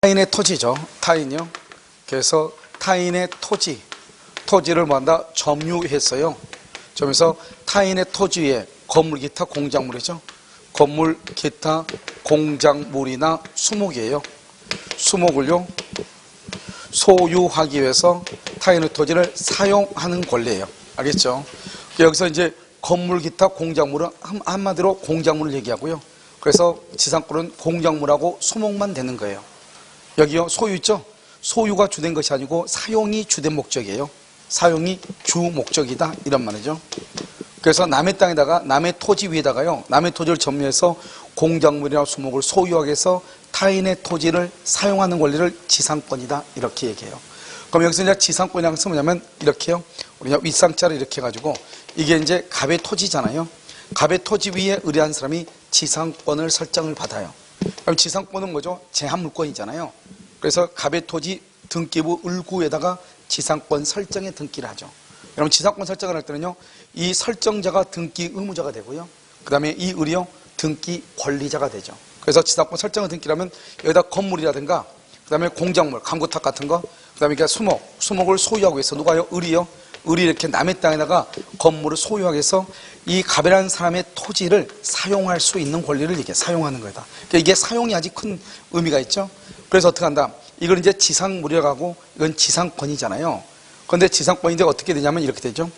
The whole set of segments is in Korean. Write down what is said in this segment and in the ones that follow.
타인의 토지죠. 타인이요. 그래서 타인의 토지를 뭐한다? 점유했어요. 점에서 타인의 토지 위에 건물, 기타, 공작물이죠. 건물, 기타, 공작물이나 수목이에요. 수목을요, 소유하기 위해서 타인의 토지를 사용하는 권리예요. 알겠죠? 여기서 이제 건물, 기타, 공작물은 한마디로 공작물을 얘기하고요. 그래서 지상권은 공작물하고 수목만 되는 거예요. 여기요, 소유 있죠? 소유가 주된 것이 아니고 사용이 주된 목적이에요. 사용이 주 목적이다, 이런 말이죠. 그래서 남의 땅에다가, 남의 토지 위에다가요, 남의 토지를 점유해서 공작물이나 수목을 소유하기 위해서 타인의 토지를 사용하는 권리를 지상권이다, 이렇게 얘기해요. 그럼 여기서 이제 지상권이라는 것은 뭐냐면 이렇게요. 우리가 윗상자를 이렇게 해가지고 이게 이제 갑의 토지잖아요. 갑의 토지 위에 의뢰한 사람이 지상권을 설정을 받아요. 그럼 지상권은 뭐죠? 제한물권이잖아요. 그래서 갑의 토지 등기부 을구에다가 지상권 설정에 등기를 하죠. 여러분, 지상권 설정을 할 때는요, 이 설정자가 등기 의무자가 되고요, 그 다음에 이 을이요, 등기 권리자가 되죠. 그래서 지상권 설정을 등기라면 여기다 건물이라든가, 그 다음에 공작물, 감구탑 같은 거, 그 다음에 수목을 소유하고 있어. 누가요? 을이요. 을이 이렇게 남의 땅에다가 건물을 소유하기 위해서 이 갑이라는 사람의 토지를 사용할 수 있는 권리를 이게 사용하는 거다. 그러니까 이게 사용이 아주 큰 의미가 있죠. 그래서 어떻게 한다? 이걸 이제 지상무력하고 이건 지상권이잖아요. 그런데 지상권인데 어떻게 되냐면 이렇게 되죠.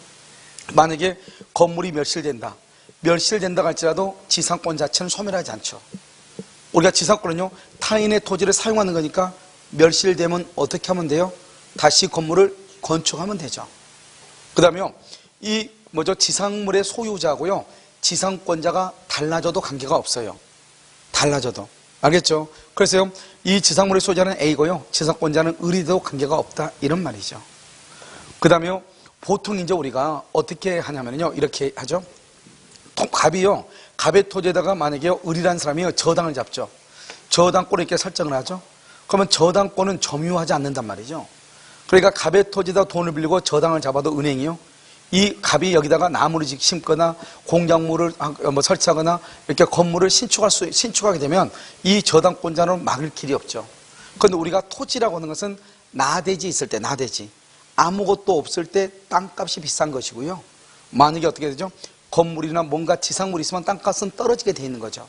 만약에 건물이 멸실된다 할지라도 지상권 자체는 소멸하지 않죠. 우리가 지상권은요, 타인의 토지를 사용하는 거니까 멸실되면 어떻게 하면 돼요? 다시 건물을 건축하면 되죠. 그 다음에요, 이 지상물의 소유자하고요, 지상권자가 달라져도 관계가 없어요. 달라져도. 알겠죠? 그래서요, 이 지상물의 소유자는 A고요, 지상권자는 을이도 관계가 없다, 이런 말이죠. 그 다음에요, 보통 이제 우리가 어떻게 하냐면요, 이렇게 하죠. 갑이요, 갑의 토지에다가 만약에 을이라는 사람이 저당을 잡죠. 저당권을 이렇게 설정을 하죠. 그러면 저당권은 점유하지 않는단 말이죠. 그러니까 갑의 토지에다 돈을 빌리고 저당을 잡아도 은행이요, 이 갑이 여기다가 나무를 심거나 공작물을 설치하거나 이렇게 건물을 신축하게 되면 이 저당권자는 막을 길이 없죠. 그런데 우리가 토지라고 하는 것은 나대지 있을 때, 나대지 아무것도 없을 때 땅값이 비싼 것이고요, 만약에 어떻게 되죠? 건물이나 뭔가 지상물이 있으면 땅값은 떨어지게 돼 있는 거죠.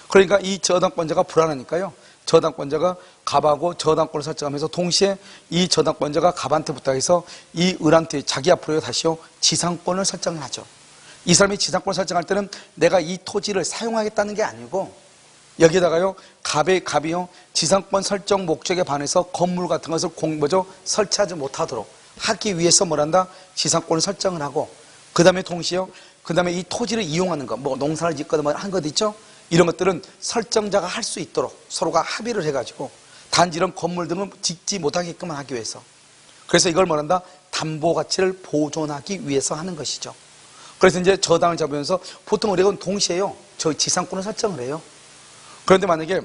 그러니까 이 저당권자가 불안하니까요, 저당권자가 갑하고 저당권을 설정하면서 동시에 이 저당권자가 갑한테 부탁해서 이 을한테 자기 앞으로 다시요 지상권을 설정을 하죠. 이 사람이 지상권을 설정할 때는 내가 이 토지를 사용하겠다는 게 아니고 여기에다가요, 갑이요, 지상권 설정 목적에 반해서 건물 같은 것을 설치하지 못하도록 하기 위해서 뭐란다? 지상권을 설정을 하고, 그 다음에 동시에요, 그 다음에 이 토지를 이용하는 거, 농사를 짓거나 한 것 있죠? 이런 것들은 설정자가 할 수 있도록 서로가 합의를 해가지고 단지 이런 건물 등은 짓지 못하게끔 하기 위해서, 그래서 이걸 뭐란다? 담보 가치를 보존하기 위해서 하는 것이죠. 그래서 이제 저당을 잡으면서 보통 우리가 동시에요, 저 지상권을 설정을 해요. 그런데 만약에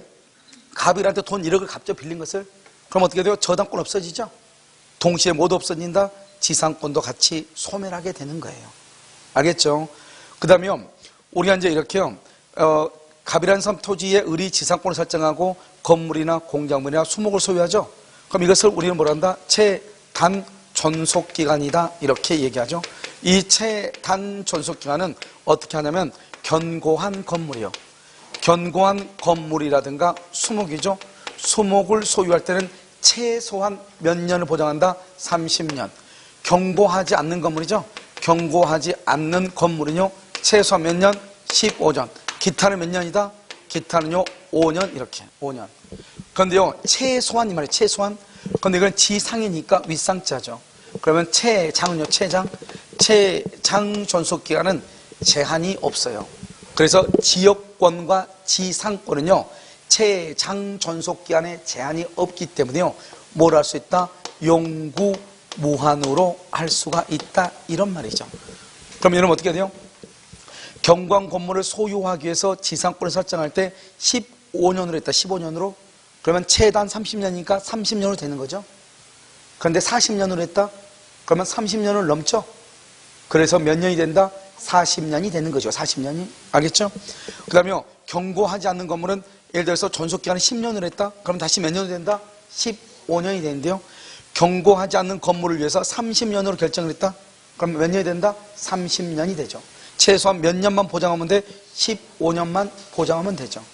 갑이한테 돈 1억을 갑자기 빌린 것을, 그럼 어떻게 돼요? 저당권 없어지죠? 동시에 모두 없어진다? 지상권도 같이 소멸하게 되는 거예요. 알겠죠? 그 다음에 우리가 이제 이렇게요, 갑이라는 섬 토지에 을이 지상권을 설정하고 건물이나 공작물이나 수목을 소유하죠. 그럼 이것을 우리는 뭐란다? 최단 존속기간이다, 이렇게 얘기하죠. 이 최단 존속기간은 어떻게 하냐면 견고한 건물이요, 견고한 건물이라든가 수목이죠. 수목을 소유할 때는 최소한 몇 년을 보장한다? 30년. 견고하지 않는 건물이죠. 견고하지 않는 건물은요, 최소한 몇 년? 15년. 기타는 몇 년이다? 기타는요, 5년, 이렇게 5년. 그런데요, 최소한 이 말이에요, 최소한. 그런데 이건 지상이니까 윗상자죠. 그러면 최장은요, 최장 존속기간은 제한이 없어요. 그래서 지역권과 지상권은요, 최장 존속기간에 제한이 없기 때문에요, 뭘 할 수 있다?永구 무한으로 할 수가 있다, 이런 말이죠. 그럼 여러분 어떻게 돼요? 경관 건물을 소유하기 위해서 지상권을 설정할 때 15년으로 했다, 15년으로. 그러면 최단 30년이니까 30년으로 되는 거죠. 그런데 40년으로 했다? 그러면 30년을 넘죠. 그래서 몇 년이 된다? 40년이 되는 거죠. 40년이. 알겠죠? 그 다음에 경고하지 않는 건물은 예를 들어서 존속기간이 10년을 했다? 그럼 다시 몇 년이 된다? 15년이 되는데요. 경고하지 않는 건물을 위해서 30년으로 결정을 했다? 그럼 몇 년이 된다? 30년이 되죠. 최소한 몇 년만 보장하면 돼? 15년만 보장하면 되죠.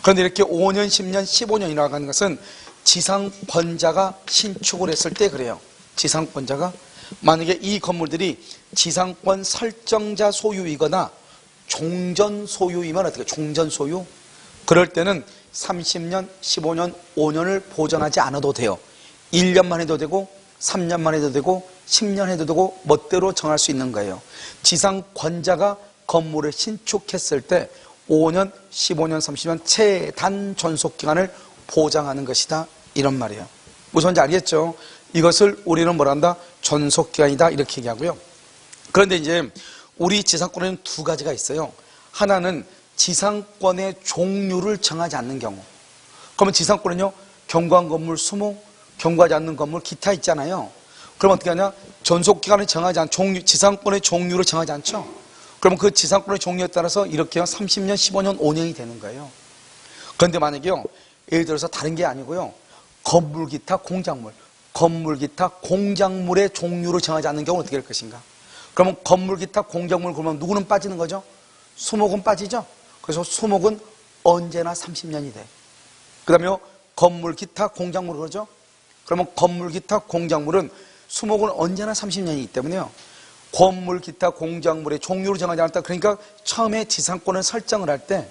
그런데 이렇게 5년, 10년, 15년이라고 하는 것은 지상권자가 신축을 했을 때 그래요. 지상권자가. 만약에 이 건물들이 지상권 설정자 소유이거나 종전 소유이면 어떻게? 종전 소유? 그럴 때는 30년, 15년, 5년을 보전하지 않아도 돼요. 1년만 해도 되고 3년만 해도 되고 10년 해도 되고 멋대로 정할 수 있는 거예요. 지상권자가 건물을 신축했을 때 5년, 15년, 30년 최단 존속기간을 보장하는 것이다, 이런 말이에요. 무슨 말인지 알겠죠? 이것을 우리는 뭐라 한다? 존속기간이다, 이렇게 얘기하고요. 그런데 이제 우리 지상권에는 두 가지가 있어요. 하나는 지상권의 종류를 정하지 않는 경우. 그러면 지상권은요, 경과한 건물 20, 경과하지 않는 건물 기타 있잖아요. 그럼 어떻게 하냐? 존속기간을 정하지 않, 지상권의 종류를 정하지 않죠? 그러면 그 지상권의 종류에 따라서 이렇게요, 30년, 15년, 5년이 되는 거예요. 그런데 만약에요, 예를 들어서 다른 게 아니고요, 건물 기타 공작물, 건물 기타 공작물의 종류를 정하지 않는 경우는 어떻게 될 것인가? 그러면 건물 기타 공작물 그러면 누구는 빠지는 거죠? 수목은 빠지죠? 그래서 수목은 언제나 30년이 돼. 그 다음에 건물 기타 공작물 그러죠? 그러면 건물 기타 공작물은 수목은 언제나 30년이기 때문에요. 건물 기타 공작물의 종류를 정하지 않았다. 그러니까 처음에 지상권을 설정을 할 때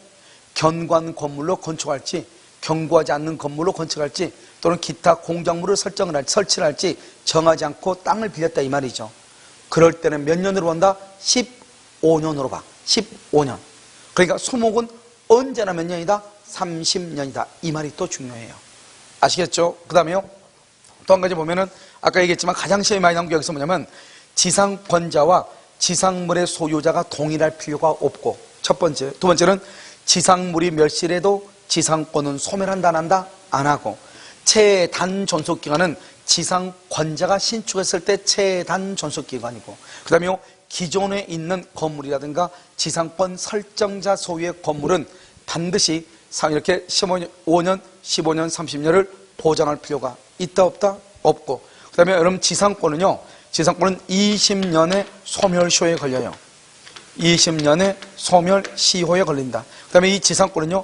견관 건물로 건축할지 경고하지 않는 건물로 건축할지 또는 기타 공작물을 설치를 할지 정하지 않고 땅을 빌렸다, 이 말이죠. 그럴 때는 몇 년으로 본다? 15년으로 봐. 15년. 그러니까 수목은 언제나 몇 년이다? 30년이다. 이 말이 또 중요해요. 아시겠죠? 그 다음에요, 또 한 가지 보면은 아까 얘기했지만 가장 시험이 많이 나온 게 여기서 뭐냐면 지상권자와 지상물의 소유자가 동일할 필요가 없고, 첫 번째. 두 번째는 지상물이 멸실해도 지상권은 소멸한다 안 한다? 안 하고, 최단 존속기간은 지상권자가 신축했을 때 최단 존속기간이고, 그 다음에 기존에 있는 건물이라든가 지상권 설정자 소유의 건물은 반드시 이렇게 15년, 15년, 30년을 보장할 필요가 있다 없다? 없고, 그 다음에 여러분 지상권은 20년의 소멸시효에 걸려요. 20년의 소멸시효에 걸린다. 그 다음에 이 지상권은요,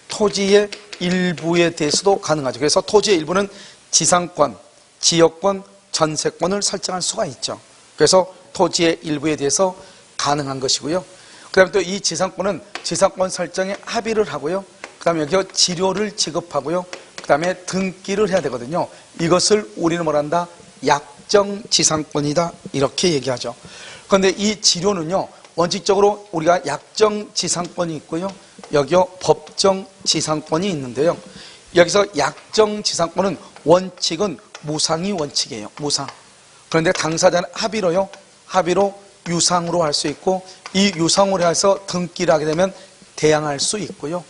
토지의 일부에 대해서도 가능하죠. 그래서 토지의 일부는 지상권, 지역권, 전세권을 설정할 수가 있죠. 그래서 토지의 일부에 대해서 가능한 것이고요. 그 다음에 또 이 지상권은 지상권 설정에 합의를 하고요. 그 다음에 여기 지료를 지급하고요. 그 다음에 등기를 해야 되거든요. 이것을 우리는 뭐라 한다? 약정지상권이다, 이렇게 얘기하죠. 그런데 이 지료는요, 원칙적으로 우리가 약정지상권이 있고요, 여기요 법정지상권이 있는데요, 여기서 약정지상권은 원칙은 무상이 원칙이에요. 무상. 그런데 당사자는 합의로 유상으로 할 수 있고, 이 유상으로 해서 등기를 하게 되면 대항할 수 있고요.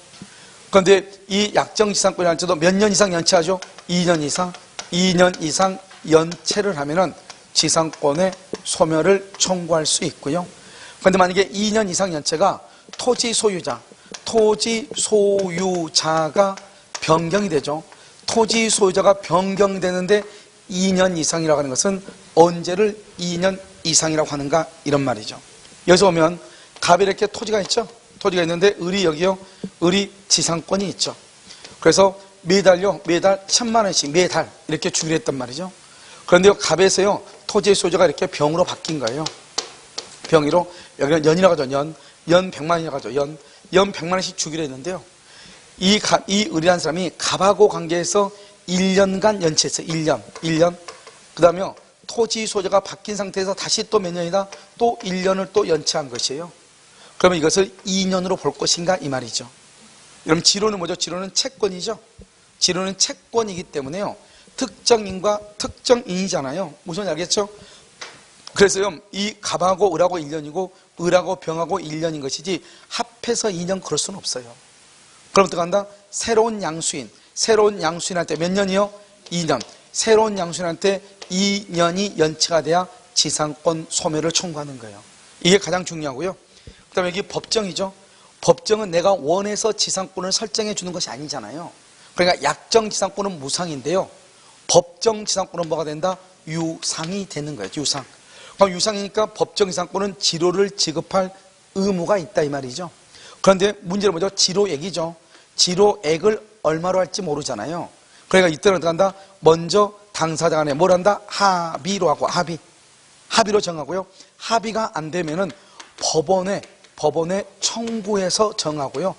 그런데 이 약정지상권이라는 때도 몇 년 이상 연체하죠? 2년 이상. 2년 이상 연체를 하면은 지상권의 소멸을 청구할 수 있고요. 그런데 만약에 2년 이상 연체가 토지 소유자가 변경이 되죠. 토지 소유자가 변경되는데 2년 이상이라고 하는 것은 언제를 2년 이상이라고 하는가, 이런 말이죠. 여기서 보면 갑에 이렇게 토지가 있죠. 토지가 있는데 을이 지상권이 있죠. 그래서 매달 1,000만 원씩 매달 이렇게 주기로 했단 말이죠. 그런데 갑에서요, 토지의 소유자가 이렇게 병으로 바뀐 거예요. 병으로. 여기는 연이라고 하죠. 연 100만 원이라고 하죠. 연 100만 원씩 주기로 했는데요. 이 을이라는 사람이 갑하고 관계해서 1년간 연체했어요. 1년. 그 다음에 토지 소유자가 바뀐 상태에서 다시 또 몇 년이다? 또 1년을 또 연체한 것이에요. 그러면 이것을 2년으로 볼 것인가, 이 말이죠. 여러분, 지로는 뭐죠? 지로는 채권이죠. 지로는 채권이기 때문에요, 특정인과 특정인이잖아요. 무슨 알겠죠? 그래서요, 이 갑하고 을하고 1년이고 을하고 병하고 1년인 것이지 합해서 2년 그럴 수는 없어요. 그럼 어떻게 한다? 새로운 양수인한테 몇 년이요? 2년. 새로운 양수인한테 2년이 연체가 돼야 지상권 소멸을 청구하는 거예요. 이게 가장 중요하고요. 그 다음에 여기 법정이죠. 법정은 내가 원해서 지상권을 설정해 주는 것이 아니잖아요. 그러니까 약정 지상권은 무상인데요. 법정 지상권은 뭐가 된다? 유상이 되는 거예요. 유상. 그럼 유상이니까 법정 지상권은 지로를 지급할 의무가 있다 이 말이죠. 그런데 문제는 뭐죠? 지로액이죠. 지로액을 얼마로 할지 모르잖아요. 그러니까 이때는 어떻게 한다? 먼저 당사자 간에 뭘 한다? 합의로 하고 합의로 정하고요. 합의가 안 되면은 법원에 청구해서 정하고요.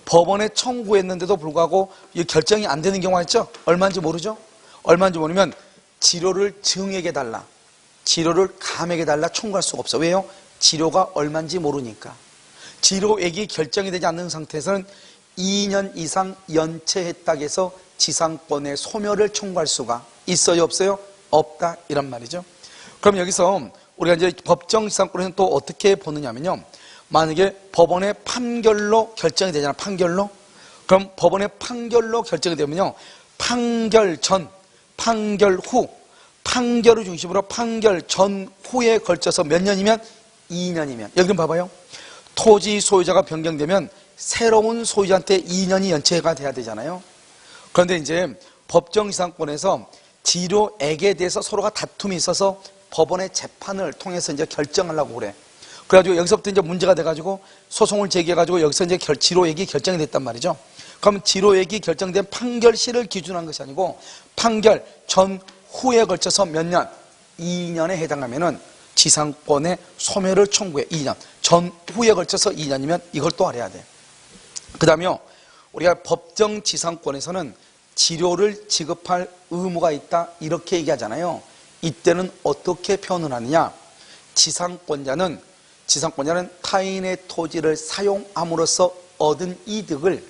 법원에 청구했는데도 불구하고 이 결정이 안 되는 경우가 있죠. 얼마인지 모르죠. 얼마인지 모르면 지료를 증액해 달라, 지료를 감액해 달라 청구할 수가 없어. 왜요? 지료가 얼마인지 모르니까. 지료액이 결정이 되지 않는 상태에서는 2년 이상 연체했다고 해서 지상권의 소멸을 청구할 수가 있어요, 없어요? 없다 이란 말이죠. 그럼 여기서 우리가 이제 법정 지상권에는 또 어떻게 보느냐면요. 만약에 법원의 판결로 결정이 되잖아, 판결로. 그럼 법원의 판결로 결정이 되면요. 판결 전, 판결 후, 판결을 중심으로 판결 전, 후에 걸쳐서 몇 년이면? 2년이면. 여기 좀 봐봐요. 토지 소유자가 변경되면 새로운 소유자한테 2년이 연체가 돼야 되잖아요. 그런데 이제 법정 지상권에서 지료액에 대해서 서로가 다툼이 있어서 법원의 재판을 통해서 이제 결정하려고 그래. 그래가지고 여기서부터 이제 문제가 돼가지고 소송을 제기해가지고 여기서 이제 지료액이 결정이 됐단 말이죠. 그러면 지료액이 결정된 판결시를 기준으로 한 것이 아니고 판결 전 후에 걸쳐서 몇 년? 2년에 해당하면은 지상권의 소멸을 청구해. 2년. 전 후에 걸쳐서 2년이면 이걸 또 알아야 돼. 그 다음에요. 우리가 법정 지상권에서는 지료를 지급할 의무가 있다 이렇게 얘기하잖아요. 이때는 어떻게 표현을 하느냐? 지상권자는 타인의 토지를 사용함으로써 얻은 이득을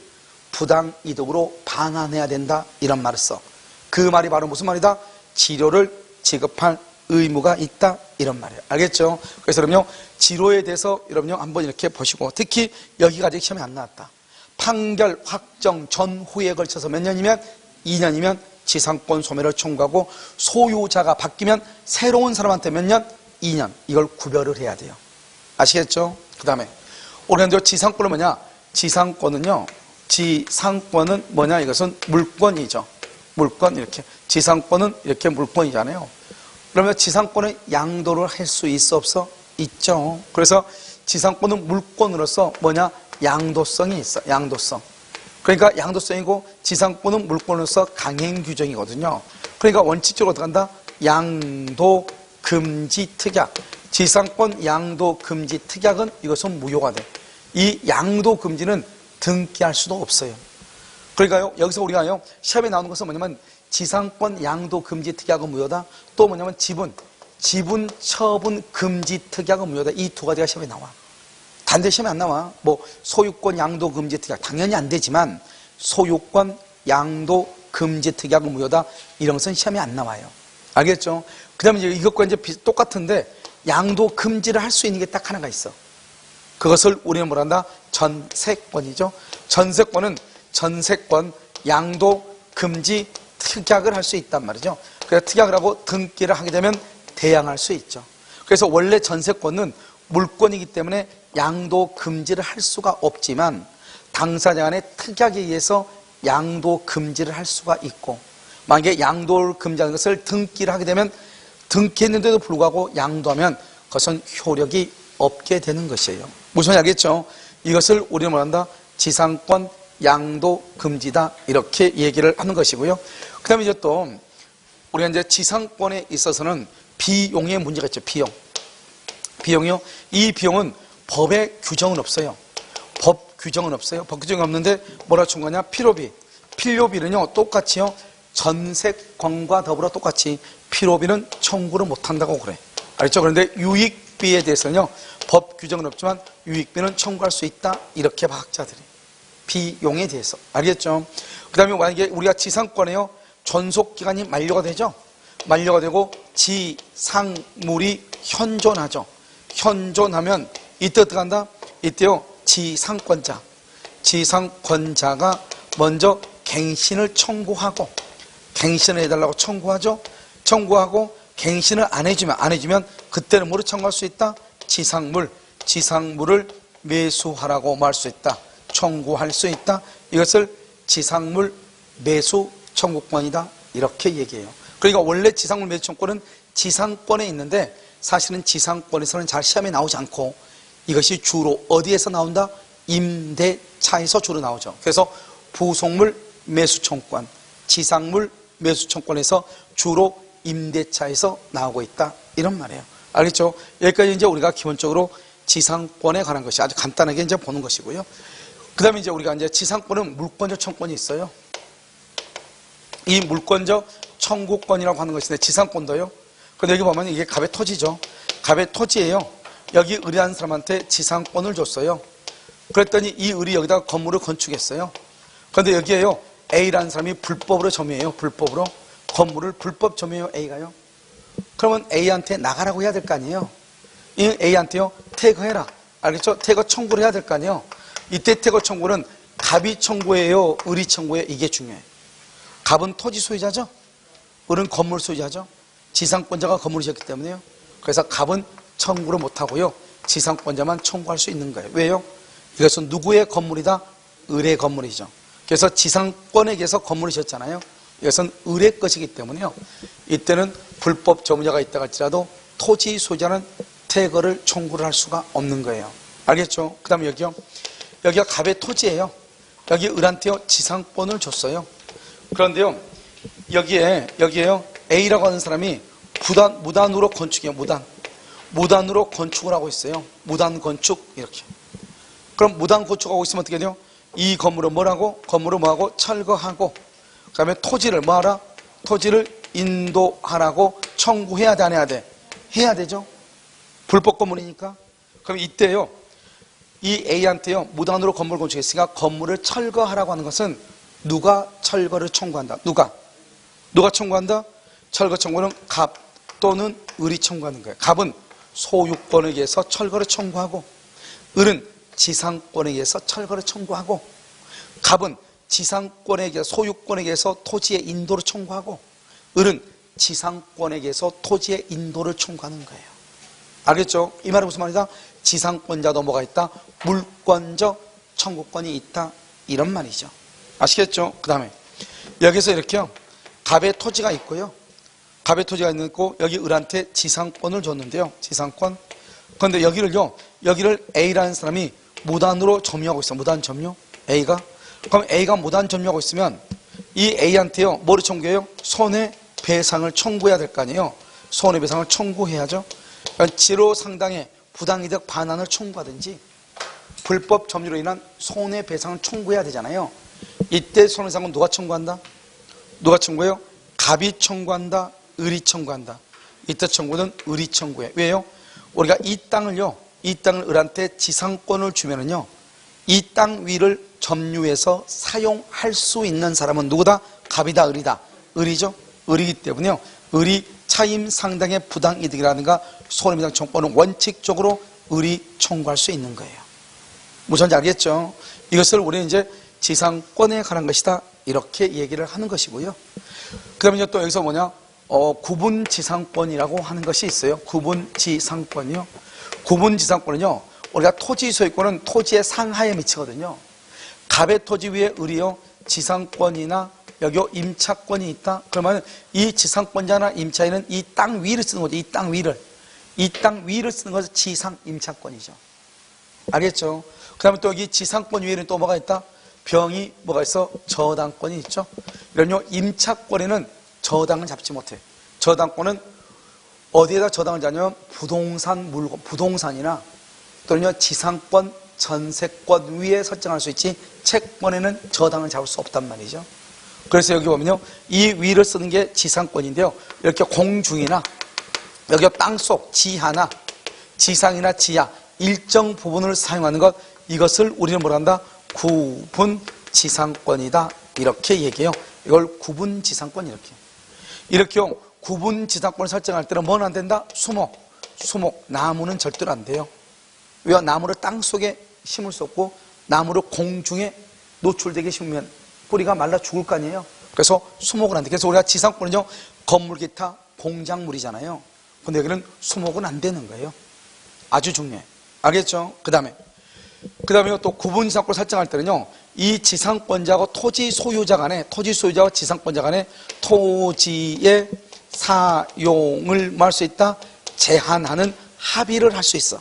부당이득으로 반환해야 된다 이런 말을 써. 그 말이 바로 무슨 말이다? 지료를 지급할 의무가 있다 이런 말이에요. 알겠죠? 그래서 여러분요, 지료에 대해서 여러분요 한번 이렇게 보시고, 특히 여기가 아직 시험에 안 나왔다. 판결 확정 전후에 걸쳐서 몇 년이면? 2년이면 지상권 소멸을 청구하고, 소유자가 바뀌면 새로운 사람한테 몇 년? 2년. 이걸 구별을 해야 돼요. 아시겠죠? 그 다음에 우리가 이제 지상권은 뭐냐? 지상권은 뭐냐? 이것은 물권이죠. 물권. 이렇게 지상권은 이렇게 물권이잖아요. 그러면 지상권은 양도를 할 수 있어 없어? 있죠. 그래서 지상권은 물권으로서 뭐냐? 양도성이 있어. 양도성. 그러니까 양도성이고, 지상권은 물권으로서 강행 규정이거든요. 그러니까 원칙적으로 어떻게 한다? 양도 금지 특약. 지상권 양도 금지 특약은 이것은 무효가 돼. 이 양도 금지는 등기할 수도 없어요. 그러니까요, 여기서 우리가요, 시험에 나오는 것은 뭐냐면 지상권 양도 금지 특약은 무효다. 또 뭐냐면 지분 처분 금지 특약은 무효다. 이 두 가지가 시험에 나와. 단대 시험에 안 나와. 뭐 소유권 양도 금지 특약 당연히 안 되지만, 소유권 양도 금지 특약은 무효다. 이런 것은 시험에 안 나와요. 알겠죠? 그 다음에 이것과 이제 똑같은데, 양도 금지를 할 수 있는 게 딱 하나가 있어. 그것을 우리는 뭐라 한다? 전세권이죠. 전세권 양도 금지 특약을 할 수 있단 말이죠. 그래서 특약을 하고 등기를 하게 되면 대항할 수 있죠. 그래서 원래 전세권은 물권이기 때문에 양도 금지를 할 수가 없지만, 당사자 간의 특약에 의해서 양도 금지를 할 수가 있고, 만약에 양도를 금지하는 것을 등기를 하게 되면, 등기했는데도 불구하고 양도하면 그것은 효력이 없게 되는 것이에요. 무슨 말인지 알겠죠? 이것을 우리는 뭐란다? 지상권 양도 금지다 이렇게 얘기를 하는 것이고요. 그 다음에 이제 또 우리가 이제 지상권에 있어서는 비용의 문제가 있죠. 비용이요. 이 비용은 법에 규정은 없어요. 법 규정은 없는데 뭐라 준 거냐? 필요비는요 똑같이요, 전세권과 더불어 똑같이 필요비는 청구를 못한다고 그래. 알겠죠? 그런데 유익비에 대해서는요, 법 규정은 없지만 유익비는 청구할 수 있다 이렇게 봐, 학자들이. 비용에 대해서. 알겠죠? 그 다음에 만약에 우리가 지상권에요, 존속기간이 만료가 되죠? 만료가 되고 지상물이 현존하죠. 현존하면 이때 어떻게 한다? 이때요, 지상권자가 먼저 갱신을 청구하고, 갱신을 해달라고 청구하죠. 청구하고 갱신을 안 해주면 그때는 뭐를 청구할 수 있다? 지상물을 매수하라고 말할 수 있다. 청구할 수 있다. 이것을 지상물 매수 청구권이다. 이렇게 얘기해요. 그러니까 원래 지상물 매수 청구권은 지상권에 있는데 사실은 지상권에서는 잘 시험에 나오지 않고 이것이 주로 어디에서 나온다? 임대차에서 주로 나오죠. 그래서 부속물 매수 청구권, 지상물 매수 청구권에서 주로 임대차에서 나오고 있다. 이런 말이에요. 알겠죠? 여기까지 이제 우리가 기본적으로 지상권에 관한 것이 아주 간단하게 이제 보는 것이고요. 그 다음에 이제 우리가 이제 지상권은 물권적 청구권이 있어요. 이 물권적 청구권이라고 하는 것인데 지상권도요. 근데 여기 보면 이게 갑의 토지죠. 갑의 토지예요. 여기 의뢰한 사람한테 지상권을 줬어요. 그랬더니 이 을이 여기다가 건물을 건축했어요. 그런데 여기에요. A라는 사람이 불법으로 점유해요. 불법으로. 건물을 불법 점유해요. A가요. 그러면 A한테 나가라고 해야 될 거 아니에요. 이 A한테요. 퇴거해라. 알겠죠? 퇴거 청구를 해야 될 거 아니에요. 이때 퇴거 청구는 갑이 청구해요. 을이 청구해요. 이게 중요해요. 갑은 토지 소유자죠. 을은 건물 소유자죠. 지상권자가 건물이셨기 때문에요. 그래서 갑은 청구를 못하고요. 지상권자만 청구할 수 있는 거예요. 왜요? 이것은 누구의 건물이다? 을의 건물이죠. 그래서 지상권에게서 건물이셨잖아요. 이것은 을의 것이기 때문에요. 이때는 불법 점유자가 있다 할지라도 토지 소유자는 퇴거를 청구를 할 수가 없는 거예요. 알겠죠? 그 다음에 여기요. 여기가 갑의 토지예요. 여기 을한테요. 지상권을 줬어요. 그런데요. 여기에요. A라고 하는 사람이 무단으로 건축해요. 무단으로 건축을 하고 있어요. 무단 건축 이렇게. 그럼 무단 건축하고 있으면 어떻게 돼요? 이 건물은 뭐라고? 건물은 뭐하고? 철거하고 그 다음에 토지를 뭐하라? 토지를 인도하라고 청구해야 돼 안 해야 돼? 해야 되죠. 불법 건물이니까. 그럼 이때요. 이 A한테요. 무단으로 건물 건축했으니까 건물을 철거하라고 하는 것은 누가 철거를 청구한다? 누가 청구한다? 철거 청구는 갑 또는 을이 청구하는 거예요. 갑은 소유권에 의해서 철거를 청구하고 을은 지상권에 의해서 철거를 청구하고 갑은 지상권에 의해서 소유권에 의해서 토지의 인도를 청구하고 을은 지상권에 의해서 토지의 인도를 청구하는 거예요. 알겠죠? 이 말은 무슨 말이다? 지상권자도 뭐가 있다? 물권적 청구권이 있다. 이런 말이죠. 아시겠죠? 그 다음에 여기서 이렇게요. 갑의 토지가 있고요. 갑의 토지가 있고 여기 을한테 지상권을 줬는데요. 지상권. 그런데 여기를 A라는 사람이 무단으로 점유하고 있어요. 무단 점유. A가. 그럼 A가 무단 점유하고 있으면 이 A한테요. 뭐를 청구해요? 손해배상을 청구해야 될 거 아니에요. 손해배상을 청구해야죠. 그러니까 지로 상당의 부당이득 반환을 청구하든지 불법 점유로 인한 손해배상을 청구해야 되잖아요. 이때 손해배상은 누가 청구한다? 누가 청구해요? 갑이 청구한다. 을이 청구한다. 이때 청구는 을이 청구해. 왜요? 우리가 이 땅을 을한테 지상권을 주면은요, 이 땅 위를 점유해서 사용할 수 있는 사람은 누구다? 갑이다, 을이다. 을이죠. 을이기 때문에요. 을이 차임 상당의 부당이득이라든가 손해배상 청구권은 원칙적으로 을이 청구할 수 있는 거예요. 무슨지 알겠죠? 이것을 우리는 이제 지상권에 관한 것이다. 이렇게 얘기를 하는 것이고요. 그 다음에 또 여기서 구분지상권이라고 하는 것이 있어요. 구분지상권이요. 구분지상권은요, 우리가 토지 소유권은 토지의 상하에 미치거든요. 갑의 토지 위에 을이요, 지상권이나 여기 임차권이 있다. 그러면 이 지상권자나 임차인은 이 땅 위를 쓰는 거죠. 이 땅 위를 쓰는 것은 지상 임차권이죠. 알겠죠? 그 다음에 또 여기 지상권 위에는 또 뭐가 있다? 병이 뭐가 있어? 저당권이 있죠. 이런요, 임차권에는 저당을 잡지 못해. 저당권은 어디에다 저당을 잡냐면 부동산 물건, 부동산이나 또는요, 지상권, 전세권 위에 설정할 수 있지 채권에는 저당을 잡을 수 없단 말이죠. 그래서 여기 보면요, 이 위를 쓰는 게 지상권인데요. 이렇게 공중이나 여기 땅속 지하나 지상이나 지하 일정 부분을 사용하는 것, 이것을 우리는 뭐라 한다? 구분지상권이다. 이렇게 얘기해요. 이걸 구분지상권 이렇게요. 구분지상권을 설정할 때는 뭐는 안 된다? 수목, 나무는 절대로 안 돼요. 왜? 나무를 땅속에 심을 수 없고 나무를 공중에 노출되게 심으면 뿌리가 말라 죽을 거 아니에요. 그래서 수목은 안 돼. 그래서 우리가 지상권은요, 건물, 기타, 공작물이잖아요. 근데 여기는 수목은 안 되는 거예요. 아주 중요해. 알겠죠? 그 다음에 또 구분지상권을 설정할 때는요, 이 지상권자하고 토지 소유자 간에, 토지 소유자와 지상권자 간에 토지의 사용을 할 수 있다, 제한하는 합의를 할 수 있어.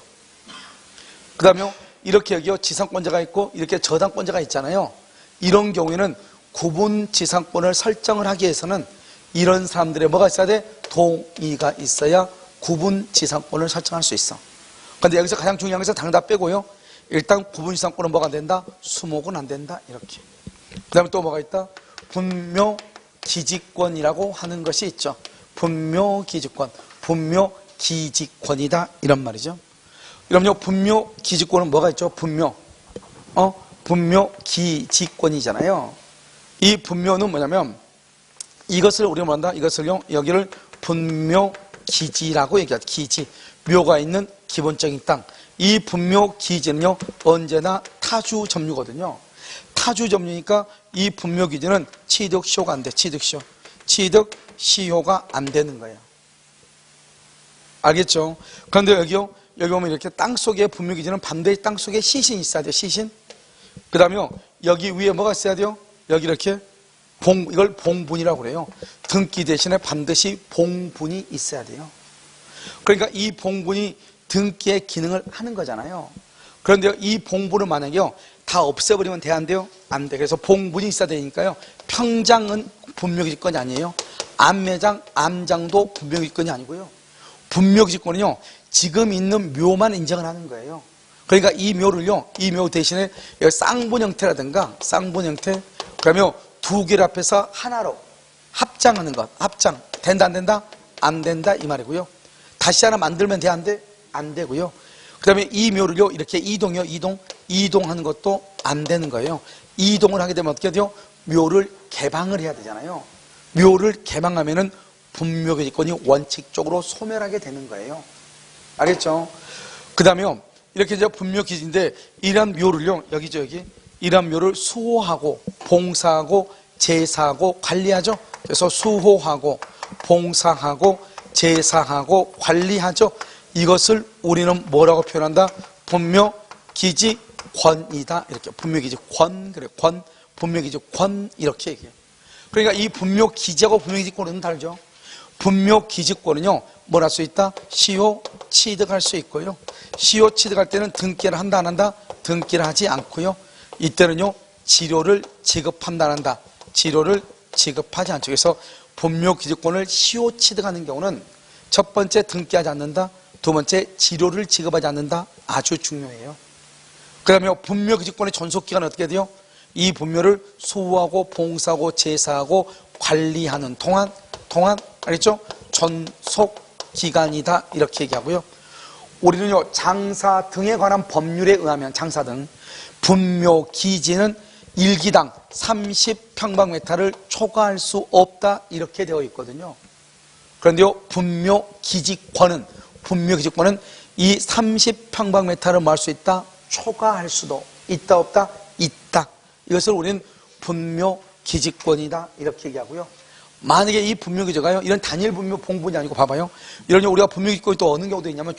그 다음에 이렇게 여기요, 지상권자가 있고 이렇게 저당권자가 있잖아요. 이런 경우에는 구분지상권을 설정을 하기 위해서는 이런 사람들의 뭐가 있어야 돼? 동의가 있어야 구분지상권을 설정할 수 있어. 그런데 여기서 가장 중요한 것은 당다 빼고요, 일단 구분지상권은 뭐가 안 된다? 수목은 안 된다. 이렇게. 그 다음에 또 뭐가 있다? 분묘기지권이라고 하는 것이 있죠. 분묘기지권, 분묘기지권이다, 이런 말이죠. 그럼요, 분묘기지권은 뭐가 있죠? 분묘기지권이잖아요. 이 분묘는 뭐냐면 이것을 우리가 뭐한다? 이것을요, 여기를 분묘기지라고 얘기하죠. 기지, 묘가 있는 기본적인 땅. 이 분묘기지는요, 언제나 타주 점유거든요. 타주 점유니까 이 분묘기지는 취득시효가 안 돼. 취득시효가 안 되는 거예요. 알겠죠? 그런데 여기 보면 이렇게 땅속에 분묘기지는 반드시 땅속에 시신이 있어야 돼요. 시신. 그 다음에 여기 위에 뭐가 있어야 돼요? 여기 이렇게 이걸 봉분이라고 그래요. 등기 대신에 반드시 봉분이 있어야 돼요. 그러니까 이 봉분이 등기의 기능을 하는 거잖아요. 그런데 이 봉분을 만약에요, 다 없애버리면 돼, 안 돼요? 안 돼. 그래서 봉분이 있어야 되니까요, 평장은 분묘기지권이 아니에요. 암매장, 암장도 분묘기지권이 아니고요. 분묘기지권은요, 지금 있는 묘만 인정을 하는 거예요. 그러니까 이 묘를요, 이 묘 대신에 쌍분 형태라든가, 쌍분 형태, 그러면 두 개를 합해서 하나로 합장하는 것, 합장. 된다, 안 된다? 안 된다, 이 말이고요. 다시 하나 만들면 돼, 안 돼? 안 되고요. 그 다음에 이 묘를요, 이렇게 이동하는 것도 안 되는 거예요. 이동을 하게 되면 어떻게 돼요? 묘를 개방을 해야 되잖아요. 묘를 개방하면은 분묘기지권이 원칙적으로 소멸하게 되는 거예요. 알겠죠? 그 다음에 이렇게 이제 분묘기지인데, 이러한 묘를요, 여기죠, 이러한 묘를 수호하고, 봉사하고, 제사하고, 관리하죠. 그래서 수호하고, 봉사하고, 제사하고, 관리하죠. 이것을 우리는 뭐라고 표현한다? 분묘기지권이다. 이렇게. 분묘기지권, 그래, 분묘기지권, 이렇게 얘기해요. 그러니까 이 분묘기지하고 분묘기지권은 다르죠. 분묘기지권은요, 뭘 할 수 있다? 시효 취득할 수 있고요. 시효 취득할 때는 등기를 한다, 안 한다? 등기를 하지 않고요. 이때는요, 지료를 지급한다, 안 한다? 지료를 지급하지 않죠. 그래서 분묘기지권을 시효 취득하는 경우는 첫 번째 등기하지 않는다, 두 번째 지료를 지급하지 않는다. 아주 중요해요. 그 다음에 분묘기지권의 존속기간은 어떻게 돼요? 이 분묘를 수호하고 봉사하고 제사하고 관리하는 동안 알겠죠? 존속기간이다, 이렇게 얘기하고요. 우리는요, 장사 등에 관한 법률에 의하면, 장사 등 분묘기지는 일기당 30평방미터를 초과할 수 없다, 이렇게 되어 있거든요. 그런데요, 분묘기지권은 이 30평방미터를 뭐 할 수 있다? 초과할 수도 있다, 없다? 있다. 이것을 우리는 분묘기지권이다, 이렇게 얘기하고요. 만약에 이 분묘기지가요, 이런 단일 분묘 봉분이 아니고, 봐봐요. 이런 우리가 분묘기지권이 또 어느 경우도 있냐면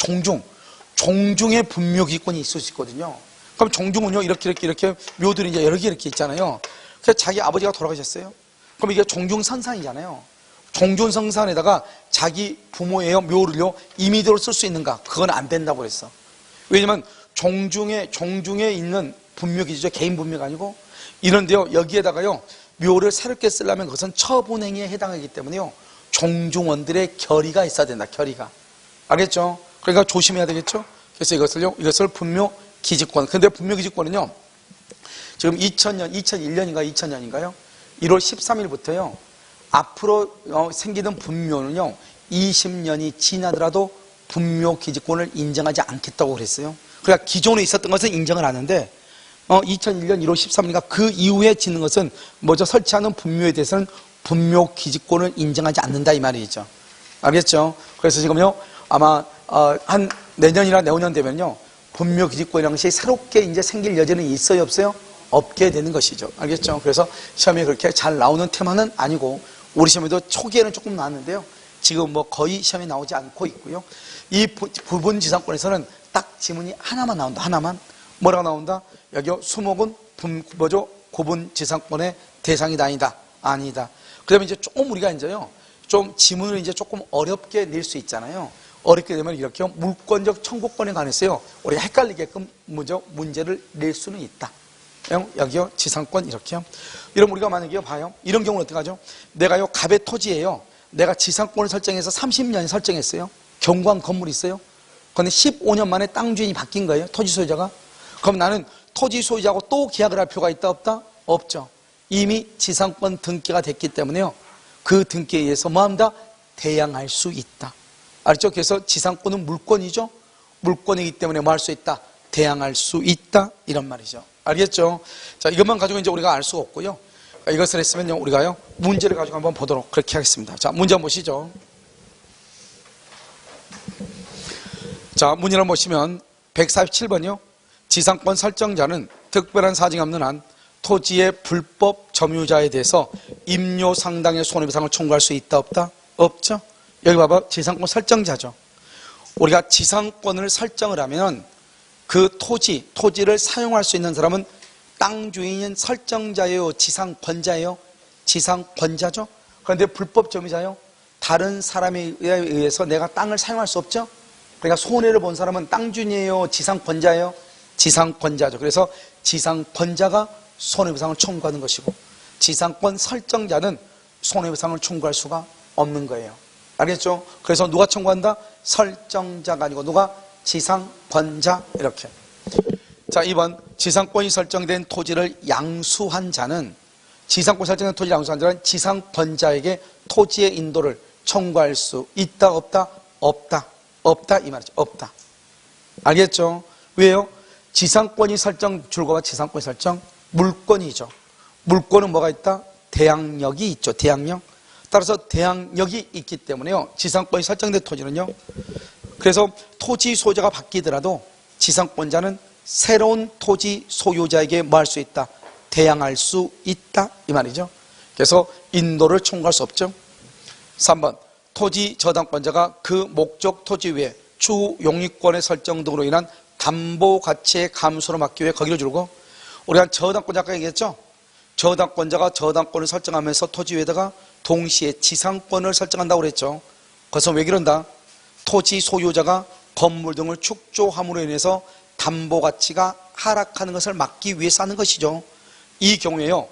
종중의 분묘기지권이 있을 수 있거든요. 그럼 종중은요, 이렇게 묘들이 이제 여러 개 이렇게 있잖아요. 그래서 자기 아버지가 돌아가셨어요. 그럼 이게 종중선상이잖아요. 종중선상에다가 자기 부모의 묘를요, 임의대로 쓸 수 있는가? 그건 안 된다고 그랬어. 왜냐면 종중에 있는 분묘기지죠. 개인 분묘가 아니고. 이런데요, 여기에다가요, 묘를 새롭게 쓰려면 그것은 처분행위에 해당하기 때문에요, 종중원들의 결의가 있어야 된다, 결의가. 알겠죠? 그러니까 조심해야 되겠죠? 그래서 이것을 분묘기지권. 근데 분묘기지권은요, 지금 2001년인가요? 1월 13일부터요, 앞으로 생기는 분묘는요, 20년이 지나더라도 분묘기지권을 인정하지 않겠다고 그랬어요. 그러니까 기존에 있었던 것은 인정을 하는데, 2001년 1월 13일인가 그 이후에 짓는 것은 먼저 설치하는 분묘에 대해서는 분묘기지권을 인정하지 않는다, 이 말이죠. 알겠죠? 그래서 지금요, 아마 한 내년이나 내후년 되면요, 분묘기지권이라는 것이 새롭게 이제 생길 여지는 있어요, 없어요? 없게 되는 것이죠. 알겠죠? 그래서 시험에 그렇게 잘 나오는 테마는 아니고, 우리 시험에도 초기에는 조금 나왔는데요, 지금 뭐 거의 시험에 나오지 않고 있고요. 이 부분지상권에서는 딱 지문이 하나만 나온다. 하나만. 뭐라고 나온다? 여기요. 수목은 구분 지상권의 대상이 아니다. 아니다. 그러면 이제 조금 우리가 이제요. 좀 지문을 이제 조금 어렵게 낼 수 있잖아요. 어렵게 되면 이렇게 물권적 청구권에 관해서요. 우리가 헷갈리게끔 문제를 낼 수는 있다. 여기요. 지상권 이렇게요. 이러면 우리가 만약에 봐요. 이런 경우는 어떻게 하죠? 내가요. 갑의 토지예요. 내가 지상권을 설정해서 30년 설정했어요. 경관 건물이 있어요. 그런데 15년 만에 땅 주인이 바뀐 거예요. 토지 소유자가. 그럼 나는 토지 소유자하고 또 계약을 할 필요가 있다 없다? 없죠. 이미 지상권 등기가 됐기 때문에요. 그 등기에 의해서 뭐합니다? 대양할 수 있다. 알죠? 그래서 지상권은 물권이죠. 물권이기 때문에 뭐 할 수 있다? 대양할 수 있다. 이런 말이죠. 알겠죠? 자, 이것만 가지고 이제 우리가 알 수가 없고요. 이것을 했으면요. 우리가요. 문제를 가지고 한번 보도록 그렇게 하겠습니다. 자, 문제 한번 보시죠. 자, 문제를 보시면 147번이요. 지상권 설정자는 특별한 사정이 없는 한 토지의 불법 점유자에 대해서 임료 상당의 손해배상을 청구할 수 있다 없다? 없죠. 여기 봐봐. 지상권 설정자죠. 우리가 지상권을 설정을 하면 그 토지를 사용할 수 있는 사람은 땅 주인인 설정자예요? 지상권자예요? 지상권자죠. 그런데 불법 점유자요? 다른 사람에 의해서 내가 땅을 사용할 수 없죠. 그러니까 손해를 본 사람은 땅 주인이에요? 지상권자예요? 지상권자죠. 그래서 지상권자가 손해배상을 청구하는 것이고 지상권 설정자는 손해배상을 청구할 수가 없는 거예요. 알겠죠? 그래서 누가 청구한다? 설정자가 아니고 누가? 지상권자. 이렇게. 자, 2번 지상권이 설정된 토지를 양수한 자는 지상권 설정된 토지를 양수한 자는 지상권자에게 토지의 인도를 청구할 수 있다 없다? 없다. 없다 이 말이죠. 없다. 알겠죠? 왜요? 지상권이 설정 줄거와 지상권이 설정 물권이죠. 물권은 뭐가 있다? 대항력이 있죠. 대항력. 따라서 대항력이 있기 때문에요. 지상권이 설정된 토지는요. 그래서 토지 소유자가 바뀌더라도 지상권자는 새로운 토지 소유자에게 뭐 할 수 있다? 대항할 수 있다 이 말이죠. 그래서 인도를 청구할 수 없죠. 3번 토지 저당권자가 그 목적 토지 외에 추후 용익권의 설정 등으로 인한 담보 가치의 감소를 막기 위해 거기를 줄고 우리가 저당권자 아까 얘기했죠. 저당권자가 저당권을 설정하면서 토지 위에다가 동시에 지상권을 설정한다고 그랬죠. 그래서 왜 그런다? 토지 소유자가 건물 등을 축조함으로 인해서 담보 가치가 하락하는 것을 막기 위해서 하는 것이죠. 이 경우에요.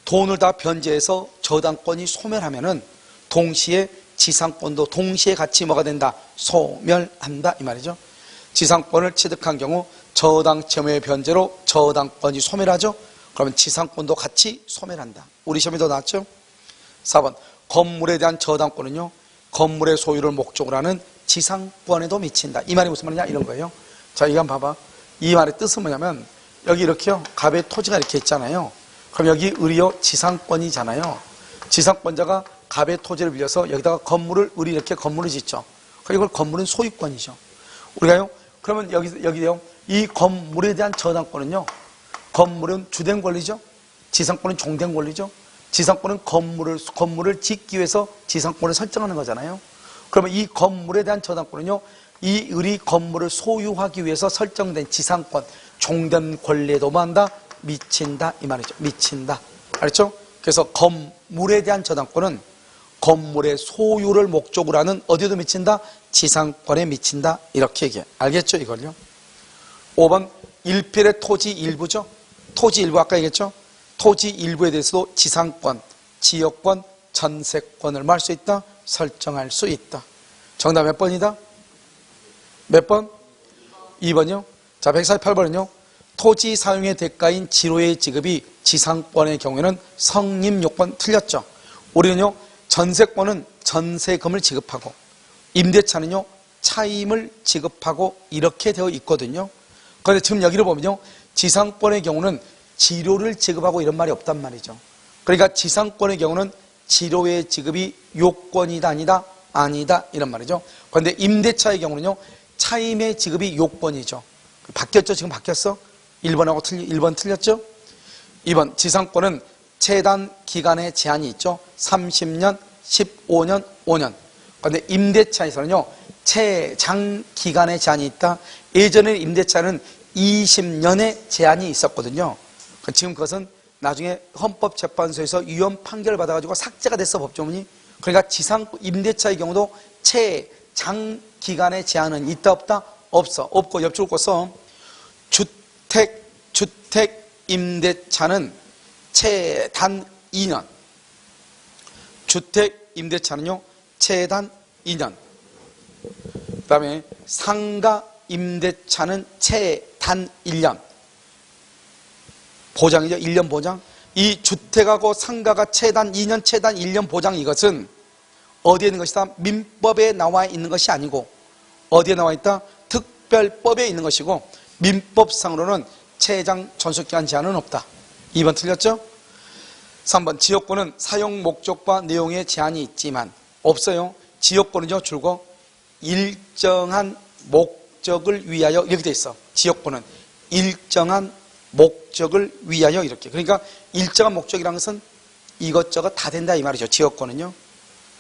돈을 다 변제해서 저당권이 소멸하면은 동시에 지상권도 동시에 같이 뭐가 된다? 소멸한다 이 말이죠. 지상권을 취득한 경우 저당 채무의 변제로 저당권이 소멸하죠. 그러면 지상권도 같이 소멸한다. 우리 시험에도 나왔죠. 4번 건물에 대한 저당권은요. 건물의 소유를 목적으로 하는 지상권에도 미친다. 이 말이 무슨 말이냐 이런 거예요. 자, 이거 한번 봐봐. 이 말의 뜻은 뭐냐면 여기 이렇게요. 갑의 토지가 이렇게 있잖아요. 그럼 여기 을이요 지상권이잖아요. 지상권자가 갑의 토지를 빌려서 여기다가 을이 이렇게 건물을 짓죠. 그리고 이걸 건물은 소유권이죠. 우리가요. 그러면 여기요. 이 건물에 대한 저당권은요. 건물은 주된 권리죠. 지상권은 종된 권리죠. 지상권은 건물을 짓기 위해서 지상권을 설정하는 거잖아요. 그러면 이 건물에 대한 저당권은요. 이 을이 건물을 소유하기 위해서 설정된 지상권, 종된 권리에도 뭐 한다? 미친다 이 말이죠. 미친다. 알겠죠? 그래서 건물에 대한 저당권은 건물의 소유를 목적으로 하는 어디에도 미친다? 지상권에 미친다. 이렇게 얘기해. 알겠죠? 이걸요. 5번 일필의 토지 일부죠. 토지 일부 아까 얘기했죠. 토지 일부에 대해서도 지상권, 지역권, 전세권을 말 수 있다. 설정할 수 있다. 정답 몇 번이다? 몇 번? 2번이요. 자, 148번은요. 토지 사용의 대가인 지로의 지급이 지상권의 경우에는 성립 요건 틀렸죠. 우리는요. 전세권은 전세금을 지급하고 임대차는요. 차임을 지급하고 이렇게 되어 있거든요. 그런데 지금 여기를 보면요. 지상권의 경우는 지료를 지급하고 이런 말이 없단 말이죠. 그러니까 지상권의 경우는 지료의 지급이 요건이다 아니다? 아니다 이런 말이죠. 그런데 임대차의 경우는요. 차임의 지급이 요건이죠. 바뀌었죠? 지금 바뀌었어? 1번 틀렸죠? 2번 지상권은 체단 기간의 제한이 있죠. 30년, 15년, 5년. 그런데 임대차에서는요. 최장기간의 제한이 있다. 예전에 임대차는 20년의 제한이 있었거든요. 지금 그것은 나중에 헌법재판소에서 유언 판결을 받아가지고 삭제가 됐어, 법조문이. 그러니까 임대차의 경우도 최장기간의 제한은 있다, 없다? 없어. 없고 옆줄 긋고 주택 임대차는 최단 2년. 주택 임대차는요, 최단 2년. 그 다음에 상가 임대차는 최단 1년. 보장이죠. 1년 보장. 이 주택하고 상가가 최단 2년, 최단 1년 보장, 이것은 어디에 있는 것이다? 민법에 나와 있는 것이 아니고 어디에 나와 있다? 특별법에 있는 것이고, 민법상으로는 최장 존속기간 제한은 없다. 2번 틀렸죠? 3번 지역권은 사용 목적과 내용에 제한이 있지만 없어요. 지역권은요, 줄고 일정한 목적을 위하여 이렇게 돼 있어. 지역권은 일정한 목적을 위하여 이렇게. 그러니까 일정한 목적이라는 것은 이것저것 다 된다 이 말이죠. 지역권은요.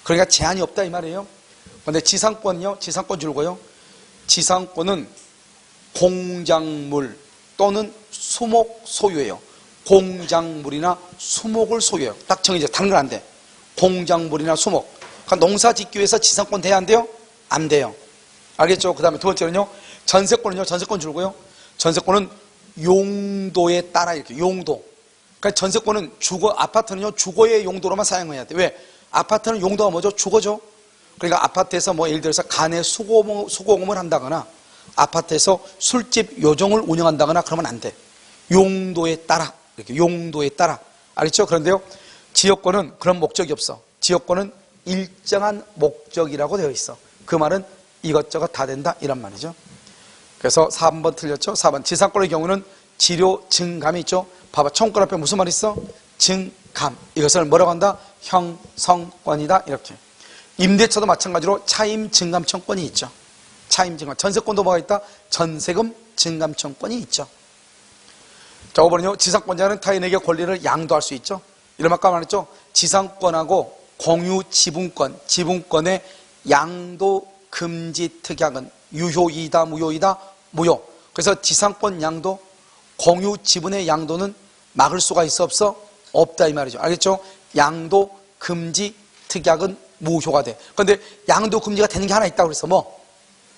그러니까 제한이 없다 이 말이에요. 그런데 지상권은요, 지상권 줄고요. 지상권은 공작물 또는 수목 소유예요. 공작물이나 수목을 소유해요. 딱 정해져. 다른 건 안 돼. 공작물이나 수목. 그러니까 농사 짓기 위해서 지상권 돼야 안 돼요? 안 돼요. 알겠죠? 그 다음에 두 번째는요, 전세권은요, 전세권 줄고요. 전세권은 용도에 따라 이렇게, 용도. 그러니까 전세권은 아파트는요, 주거의 용도로만 사용해야 돼. 왜? 아파트는 용도가 뭐죠? 주거죠. 그러니까 아파트에서 뭐 예를 들어서 간에 수공업을 한다거나 아파트에서 술집 요정을 운영한다거나 그러면 안 돼. 용도에 따라, 이렇게 용도에 따라. 알겠죠? 그런데요, 지역권은 그런 목적이 없어. 지역권은 일정한 목적이라고 되어 있어. 그 말은 이것저것 다 된다 이런 말이죠. 그래서 3번 틀렸죠? 4번 지상권의 경우는 지료 증감이 있죠. 봐봐, 청구권 앞에 무슨 말 있어? 증감. 이것을 뭐라고 한다? 형성권이다 이렇게. 임대차도 마찬가지로 차임 증감청권이 있죠. 차임 증감. 전세권도 뭐가 있다? 전세금 증감청권이 있죠. 자, 5번은요, 지상권자는 타인에게 권리를 양도할 수 있죠. 이런 아까 말했죠. 지상권하고 공유 지분권, 지분권의 양도 금지 특약은 유효이다, 무효이다? 무효. 그래서 지상권 양도, 공유 지분의 양도는 막을 수가 있어, 없어? 없다 이 말이죠. 알겠죠? 양도 금지 특약은 무효가 돼. 그런데 양도 금지가 되는 게 하나 있다고 그래서 뭐?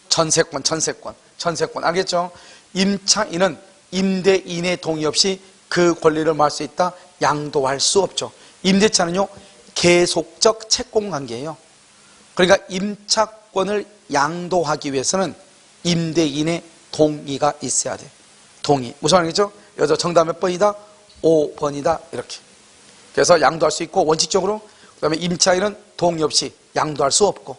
전세권. 알겠죠? 임차인은 임대인의 동의 없이 그 권리를 뭐 할 수 있다? 양도할 수 없죠. 임대차는요, 계속적 채권관계예요. 그러니까 임차권을 양도하기 위해서는 임대인의 동의가 있어야 돼. 동의. 무슨 말이겠죠? 여기서 정답 몇 번이다? 5번이다. 이렇게. 그래서 양도할 수 있고, 원칙적으로. 그 다음에 임차인은 동의 없이 양도할 수 없고,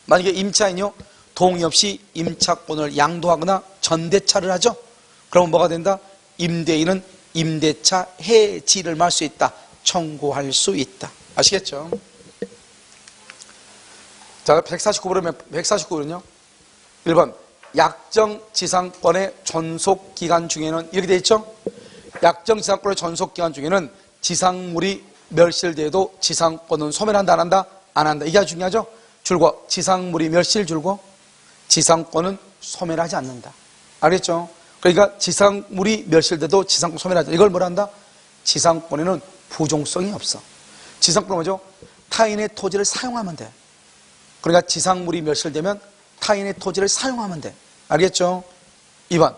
만약에 임차인이요, 동의 없이 임차권을 양도하거나 전대차를 하죠? 그러면 뭐가 된다? 임대인은 임대차 해지를 할 수 있다. 청구할 수 있다. 아시겠죠? 자, 149번은요. 1번 약정 지상권의 존속 기간 중에는 이렇게 돼 있죠? 약정 지상권의 존속 기간 중에는 지상물이 멸실돼도 지상권은 소멸한다, 안 한다? 안 한다. 이게 아주 중요하죠? 줄고 지상물이 멸실 줄고 지상권은 소멸하지 않는다. 알겠죠? 그러니까 지상물이 멸실돼도 지상권 소멸하지 않는다. 이걸 뭐라 한다? 지상권에는 부종성이 없어. 지상권은 뭐죠? 타인의 토지를 사용하면 돼. 그러니까 지상물이 멸실되면 타인의 토지를 사용하면 돼. 알겠죠? 2번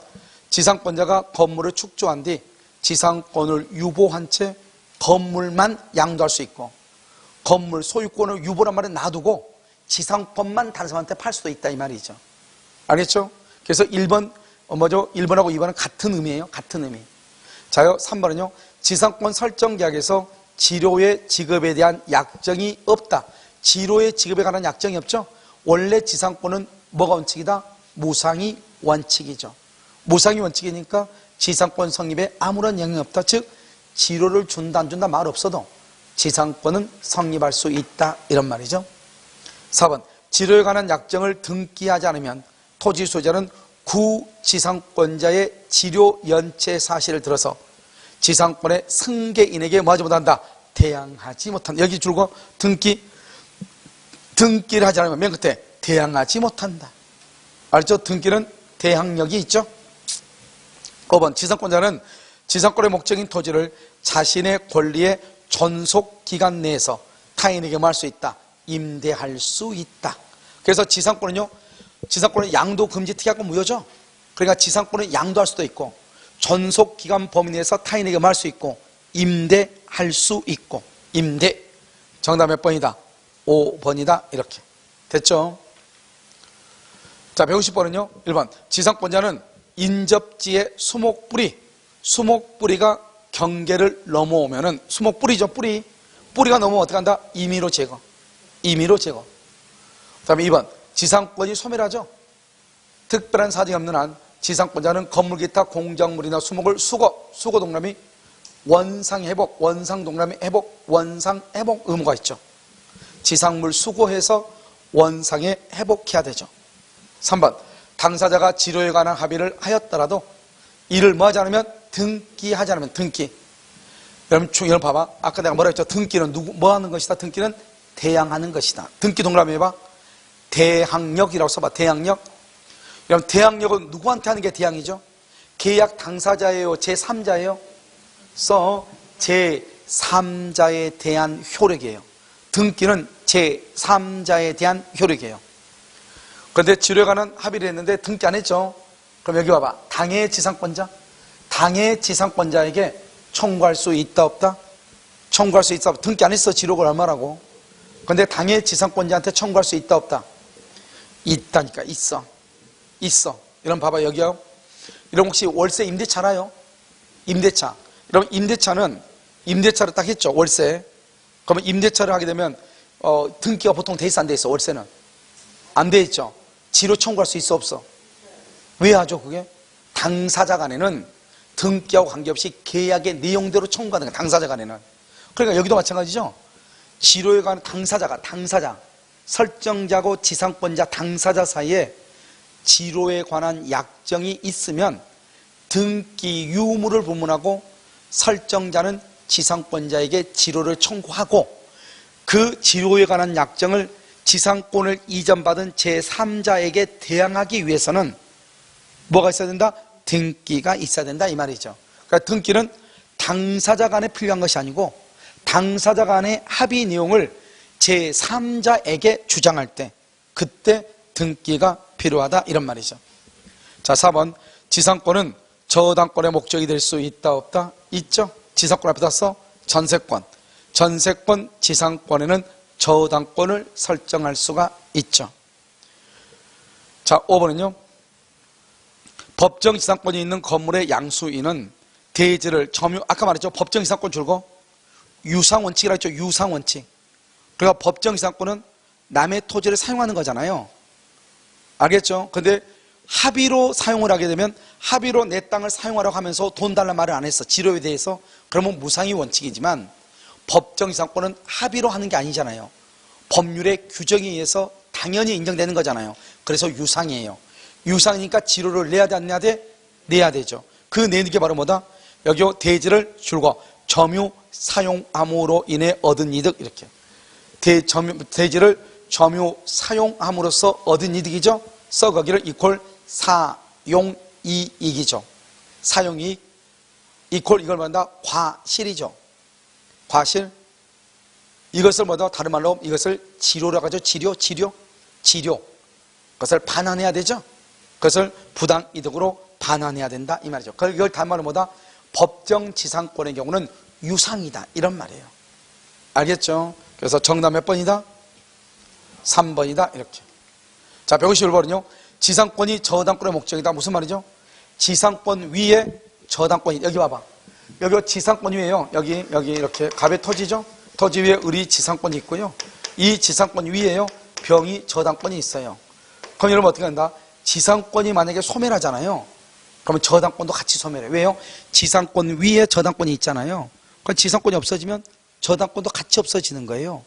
지상권자가 건물을 축조한 뒤 지상권을 유보한 채 건물만 양도할 수 있고, 건물 소유권을 유보란 말에 놔두고 지상권만 다른 사람한테 팔 수도 있다 이 말이죠. 알겠죠? 그래서 1번 뭐죠? 1번하고 2번은 같은 의미예요. 같은 의미. 자요, 3번은요. 지상권 설정 계약에서 지료의 지급에 대한 약정이 없다. 지료의 지급에 관한 약정이 없죠? 원래 지상권은 뭐가 원칙이다? 무상이 원칙이죠. 무상이 원칙이니까 지상권 성립에 아무런 영향이 없다. 즉 지료를 준다 안 준다 말 없어도 지상권은 성립할 수 있다 이런 말이죠. 4번 지료에 관한 약정을 등기하지 않으면 토지 소유자는 구지상권자의 지료 연체 사실을 들어서 지상권의 승계인에게 뭐하지 못한다? 대항하지 못한다. 여기 줄고 등기를 하지 않으면 맨 끝에 대항하지 못한다. 알죠? 등기는 대항력이 있죠. 5번 지상권자는 지상권의 목적인 토지를 자신의 권리의 존속 기간 내에서 타인에게 뭐 할 수 있다? 임대할 수 있다. 그래서 지상권은요, 지상권은 양도 금지 특약권 무효죠. 그러니까 지상권은 양도할 수도 있고 존속 기간 범위 내에서 타인에게 뭐 할 수 있고 임대할 수 있고. 임대. 정답 몇 번이다? 5번이다. 이렇게 됐죠. 자, 150번은요 1번 지상권자는 인접지의 수목뿌리가 경계를 넘어오면은, 수목뿌리죠, 뿌리가 넘어오면 어떻게 한다? 임의로 제거. 그 다음에 2번 지상권이 소멸하죠. 특별한 사정이 없는 한 지상권자는 건물 기타 공작물이나 수목을 수거 동람이 원상회복, 원상 동람이 회복, 원상 회복 의무가 있죠. 지상물 수거해서 원상에 회복해야 되죠. 3번 당사자가 지료에 관한 합의를 하였더라도 이를 뭐 하지 않으면, 등기하지 않으면, 등기. 여러분 봐봐. 아까 내가 뭐라 했죠? 등기는 뭐 하는 것이다? 등기는 대항하는 것이다. 등기 동그라미 해봐. 대항력이라고 써봐. 대항력. 여러분 대항력은 누구한테 하는 게 대항이죠? 계약 당사자예요? 제3자예요? 제3자에 대한 효력이에요. 등기는 제3자에 대한 효력이에요. 그런데 지료에 관한 합의를 했는데 등기 안 했죠? 그럼 여기 봐봐. 당해 지상권자. 당해 지상권자에게 청구할 수 있다 없다? 청구할 수 있다 없다. 등기 안 했어. 지료가 얼마라고. 그런데 당해 지상권자한테 청구할 수 있다 없다? 있다니까. 있어. 이런 봐봐. 여기요. 이런 혹시 월세 임대차 알아요? 임대차. 여러분 임대차를 딱 했죠. 월세. 그러면 임대차를 하게 되면 등기가 보통 돼 있어 안 돼 있어? 월세는 안 돼 있죠. 지료 청구할 수 있어 없어? 왜 하죠 그게? 당사자 간에는 등기하고 관계없이 계약의 내용대로 청구하는 거야. 당사자 간에는. 그러니까 여기도 마찬가지죠. 지료에 관한 당사자 설정자고 지상권자 당사자 사이에 지료에 관한 약정이 있으면 등기 유무를 부문하고 설정자는 지상권자에게 지료를 청구하고, 그 지료에 관한 약정을 지상권을 이전받은 제3자에게 대항하기 위해서는 뭐가 있어야 된다? 등기가 있어야 된다 이 말이죠. 그러니까 등기는 당사자 간에 필요한 것이 아니고 당사자 간의 합의 내용을 제3자에게 주장할 때 그때 등기가 필요하다 이런 말이죠. 자, 4번 지상권은 저당권의 목적이 될 수 있다 없다? 있죠. 지상권 앞에다 써 전세권 지상권에는 저당권을 설정할 수가 있죠. 자, 5번은요 법정 지상권이 있는 건물의 양수인은 대지를 점유, 아까 말했죠. 법정 지상권 줄고 유상원칙이라고 했죠. 유상원칙. 그러니까 법정 지상권은 남의 토지를 사용하는 거잖아요. 알겠죠? 근데 합의로 사용을 하게 되면 합의로 내 땅을 사용하라고 하면서 돈 달라는 말을 안 했어. 지료에 대해서. 그러면 무상이 원칙이지만 법정 지상권은 합의로 하는 게 아니잖아요. 법률의 규정에 의해서 당연히 인정되는 거잖아요. 그래서 유상이에요. 유상이니까 지료를 내야 돼 안 내야 돼? 내야 되죠. 그 내는 게 바로 뭐다? 여기 대지를 줄고 점유 사용함으로 인해 얻은 이득 이렇게. 대지를 점유 사용함으로써 얻은 이득이죠. 거기를 이퀄 사용이익이죠. 사용이익 이퀄 이걸 뭐다? 과실이죠. 과실. 이것을 뭐다? 다른 말로 이것을 지료라고 하죠. 지료. 그것을 반환해야 되죠. 그것을 부당이득으로 반환해야 된다 이 말이죠. 이걸 다른 말로 뭐다? 법정 지상권의 경우는 유상이다 이런 말이에요. 알겠죠? 그래서 정답 몇 번이다? 3번이다 이렇게. 자, 151번은요 지상권이 저당권의 목적이다. 무슨 말이죠? 지상권 위에 저당권이. 여기 봐봐. 여기 지상권 위에요. 여기 이렇게 갑의 토지죠. 토지 위에 을이 지상권이 있고요. 이 지상권 위에요 병이 저당권이 있어요. 그럼 여러분 어떻게 한다? 지상권이 만약에 소멸하잖아요. 그러면 저당권도 같이 소멸해. 왜요? 지상권 위에 저당권이 있잖아요. 그럼 지상권이 없어지면 저당권도 같이 없어지는 거예요.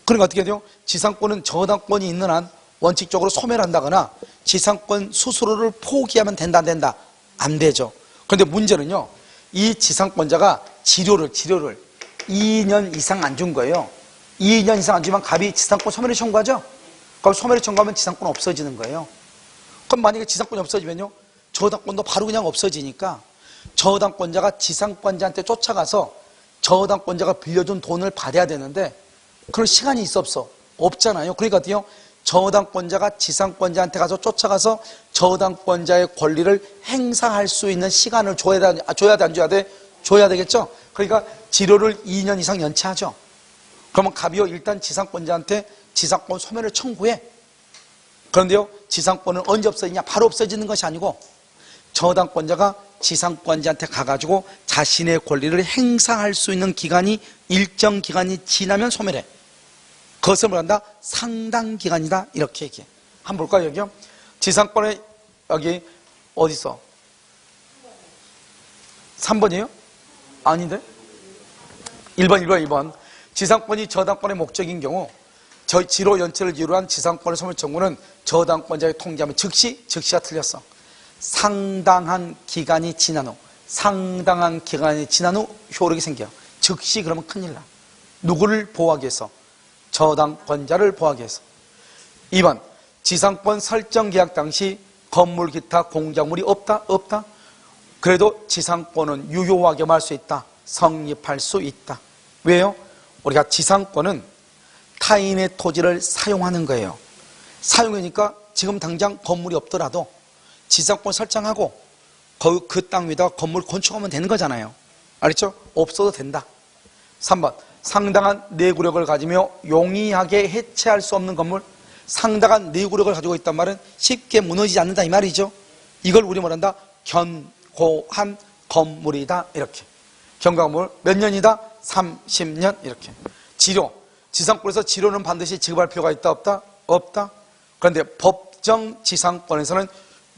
그러니까 어떻게 돼요? 지상권은 저당권이 있는 한 원칙적으로 소멸한다거나 지상권 스스로를 포기하면 된다 안 된다? 안 되죠. 그런데 문제는요 이 지상권자가 지료를 2년 이상 안 준 거예요. 2년 이상 안 주면 갑이 지상권 소멸을 청구하죠. 그럼 소멸을 청구하면 지상권 없어지는 거예요. 그럼 만약에 지상권이 없어지면요, 저당권도 바로 그냥 없어지니까 저당권자가 지상권자한테 쫓아가서 저당권자가 빌려준 돈을 받아야 되는데 그럴 시간이 있어 없어? 없잖아요. 그러니까 어때요? 저당권자가 지상권자한테 가서 쫓아가서 저당권자의 권리를 행사할 수 있는 시간을 줘야 돼, 안 줘야 돼? 줘야 되겠죠? 그러니까 지료를 2년 이상 연체하죠. 그러면 갑이요, 일단 지상권자한테 지상권 소멸을 청구해. 그런데요, 지상권은 언제 없어지냐? 바로 없어지는 것이 아니고 저당권자가 지상권자한테 가가지고 자신의 권리를 행사할 수 있는 기간이 일정 기간이 지나면 소멸해. 그것을 뭐란다? 상당 기간이다. 이렇게 얘기해. 한번 볼까요, 여기요? 지상권에 여기 어디 있어? 3번이에요? 아닌데? 1번. 지상권이 저당권의 목적인 경우 지로 연체를 이유로 한 지상권의 소멸 청구는 저당권자의 통지하면 즉시가 틀렸어. 상당한 기간이 지난 후 효력이 생겨요. 즉시 그러면 큰일 나. 누구를 보호하기 위해서? 저당권자를 보호하기 위해서. 2번, 지상권 설정 계약 당시 건물 기타 공작물이 없다? 그래도 지상권은 유효하게 할 수 있다. 성립할 수 있다. 왜요? 우리가 지상권은 타인의 토지를 사용하는 거예요. 사용이니까 지금 당장 건물이 없더라도 지상권 설정하고 그 땅 위에다 건물 건축하면 되는 거잖아요. 알겠죠? 없어도 된다. 3번, 상당한 내구력을 가지며 용이하게 해체할 수 없는 건물. 상당한 내구력을 가지고 있단 말은 쉽게 무너지지 않는다 이 말이죠. 이걸 우리 뭐란다? 견고한 건물이다. 이렇게. 견고한 건물 몇 년이다? 30년. 이렇게. 지료, 지상권에서 지료는 반드시 지급할 필요가 있다 없다? 그런데 법정 지상권에서는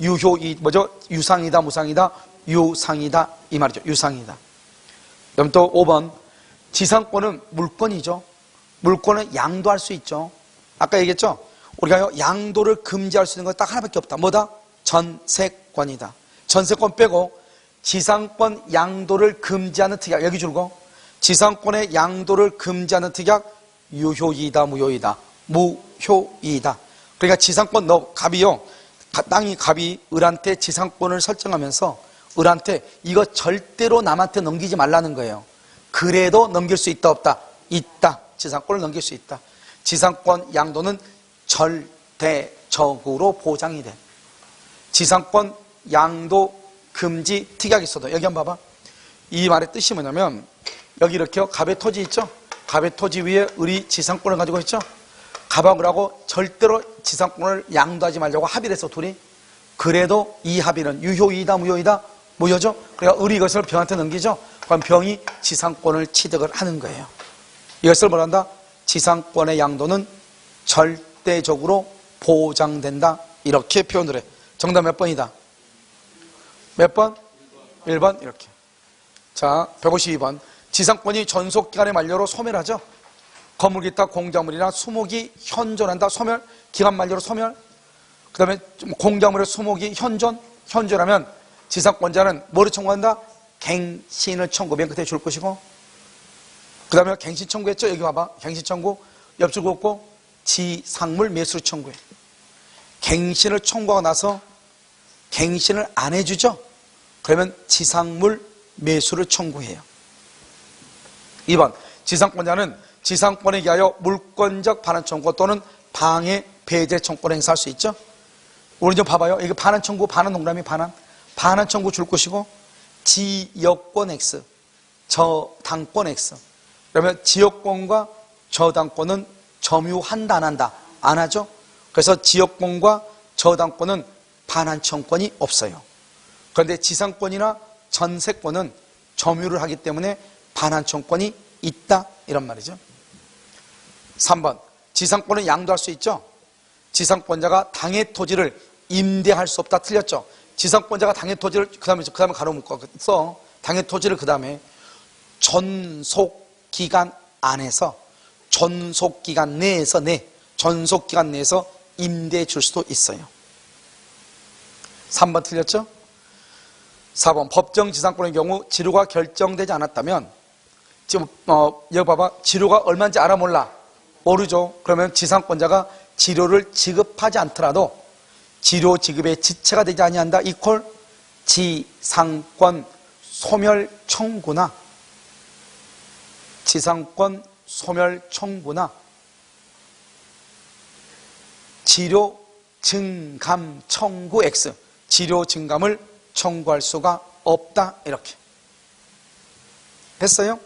유상이다 무상이다? 유상이다 이 말이죠. 유상이다. 그럼 또 5번, 지상권은 물권이죠. 물권은 양도할 수 있죠. 아까 얘기했죠? 우리가 양도를 금지할 수 있는 건 딱 하나밖에 없다. 뭐다? 전세권이다. 전세권 빼고 지상권 양도를 금지하는 특약, 여기 줄고 지상권의 양도를 금지하는 특약 유효이다 무효이다? 무효이다. 그러니까 지상권 갑이요, 땅이 갑이 을한테 지상권을 설정하면서 을한테 이거 절대로 남한테 넘기지 말라는 거예요. 그래도 넘길 수 있다 없다? 있다. 지상권을 넘길 수 있다. 지상권 양도는 절대적으로 보장이 돼. 지상권 양도 금지 특약이 있어도 여기 한번 봐봐. 이 말의 뜻이 뭐냐면 여기 이렇게 갑의 토지 있죠? 갑의 토지 위에 을이 지상권을 가지고 있죠? 갑하고 을하고 절대로 지상권을 양도하지 말자고 합의를 했어 둘이. 그래도 이 합의는 유효이다 무효이다? 무효죠? 그러니까 을이 이것을 병한테 넘기죠? 그럼 병이 지상권을 취득을 하는 거예요. 이것을 뭐란다? 지상권의 양도는 절대적으로 보장된다. 이렇게 표현을 해. 정답 몇 번이다? 몇 번? 1번. 이렇게. 자, 152번. 지상권이 전속기간의 만료로 소멸하죠. 건물 기타 공작물이나 수목이 현존한다. 소멸. 기간 만료로 소멸. 그 다음에 공작물의 수목이 현존하면 지상권자는 뭐를 청구한다? 갱신을 청구. 맨 끝에 줄 것이고, 그 다음에 갱신 청구했죠? 여기 봐봐. 갱신 청구. 옆줄 긋고 지상물 매수를 청구해. 갱신을 청구하고 나서 갱신을 안 해주죠? 그러면 지상물 매수를 청구해요. 2번, 지상권자는 지상권에 기하여 물권적 반환 청구 또는 방해 배제 청구를 행사할 수 있죠? 우리 좀 봐봐요. 이게 반환 청구, 반환 동그라미 반환 청구 줄 것이고, 지역권 X, 저당권 X. 그러면 지역권과 저당권은 점유한다 안 한다? 안 하죠? 그래서 지역권과 저당권은 반환 청구권이 없어요. 그런데 지상권이나 전세권은 점유를 하기 때문에 반환 청구권이 있다 이런 말이죠. 3번, 지상권은 양도할 수 있죠. 지상권자가 당의 토지를 임대할 수 없다. 틀렸죠. 지상권자가 당의 토지를 그 다음에 가로 묶어서 당의 토지를 그 다음에 존속기간 안에서 존속기간 내에서 존속기간 내에서 임대해 줄 수도 있어요. 3번 틀렸죠? 4번, 법정 지상권의 경우 지료가 결정되지 않았다면, 지금 여기 봐봐, 지료가 얼마인지 알아 몰라? 모르죠. 그러면 지상권자가 지료를 지급하지 않더라도 지료 지급에 지체가 되지 아니한다 이퀄 지상권 소멸 청구나 지상권 소멸 청구나 지료 증감 청구 X 지료 증감을 청구할 수가 없다 이렇게 했어요.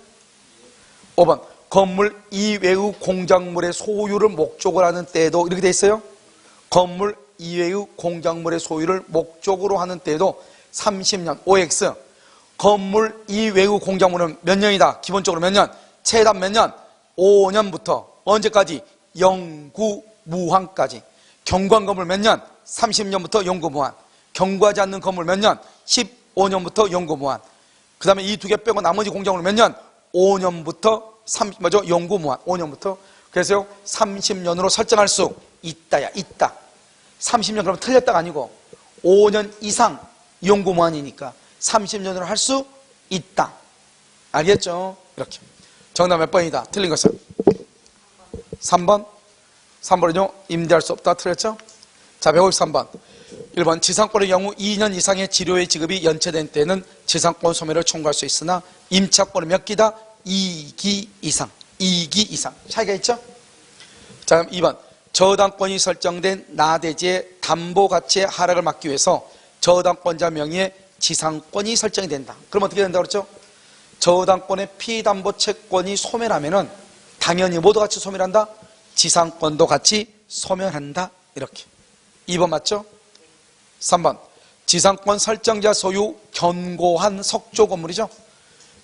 5번 건물 이외의 공작물의 소유를 목적으로 하는 때에도 이렇게 돼 있어요. 건물 이외의 공작물의 소유를 목적으로 하는 때에도 30년 OX 건물 이외의 공작물은 몇 년이다? 기본적으로 몇 년? 최단 몇 년? 5년부터 언제까지? 영구무한까지. 경구한 건물 몇 년? 30년부터 영구무한. 경구하지 않는 건물 몇 년? 15년부터 영구무한. 그 다음에 이 두 개 빼고 나머지 공작물 몇 년? 5년부터 영구무한. 5년부터. 그래서요 30년으로 설정할 수 있다야 있다. 30년 그러면 틀렸다가 아니고 5년 이상 영구무한이니까 30년으로 할 수 있다. 알겠죠? 이렇게. 정답 몇 번이다? 틀린 것은 3번. 3번은요 임대할 수 없다. 틀렸죠? 자 153번 1번 지상권의 경우 2년 이상의 지료의 지급이 연체된 때는 지상권 소멸을 청구할 수 있으나 임차권은 몇 기다? 2기 이상. 2기 이상. 차이가 있죠? 자 그럼 2번 저당권이 설정된 나대지의 담보가치의 하락을 막기 위해서 저당권자 명의의 지상권이 설정이 된다. 그럼 어떻게 된다고 그랬죠? 저당권의 피담보 채권이 소멸하면은 당연히 모두 같이 소멸한다? 지상권도 같이 소멸한다. 이렇게. 2번 맞죠? 3번 지상권 설정자 소유 견고한 석조 건물이죠.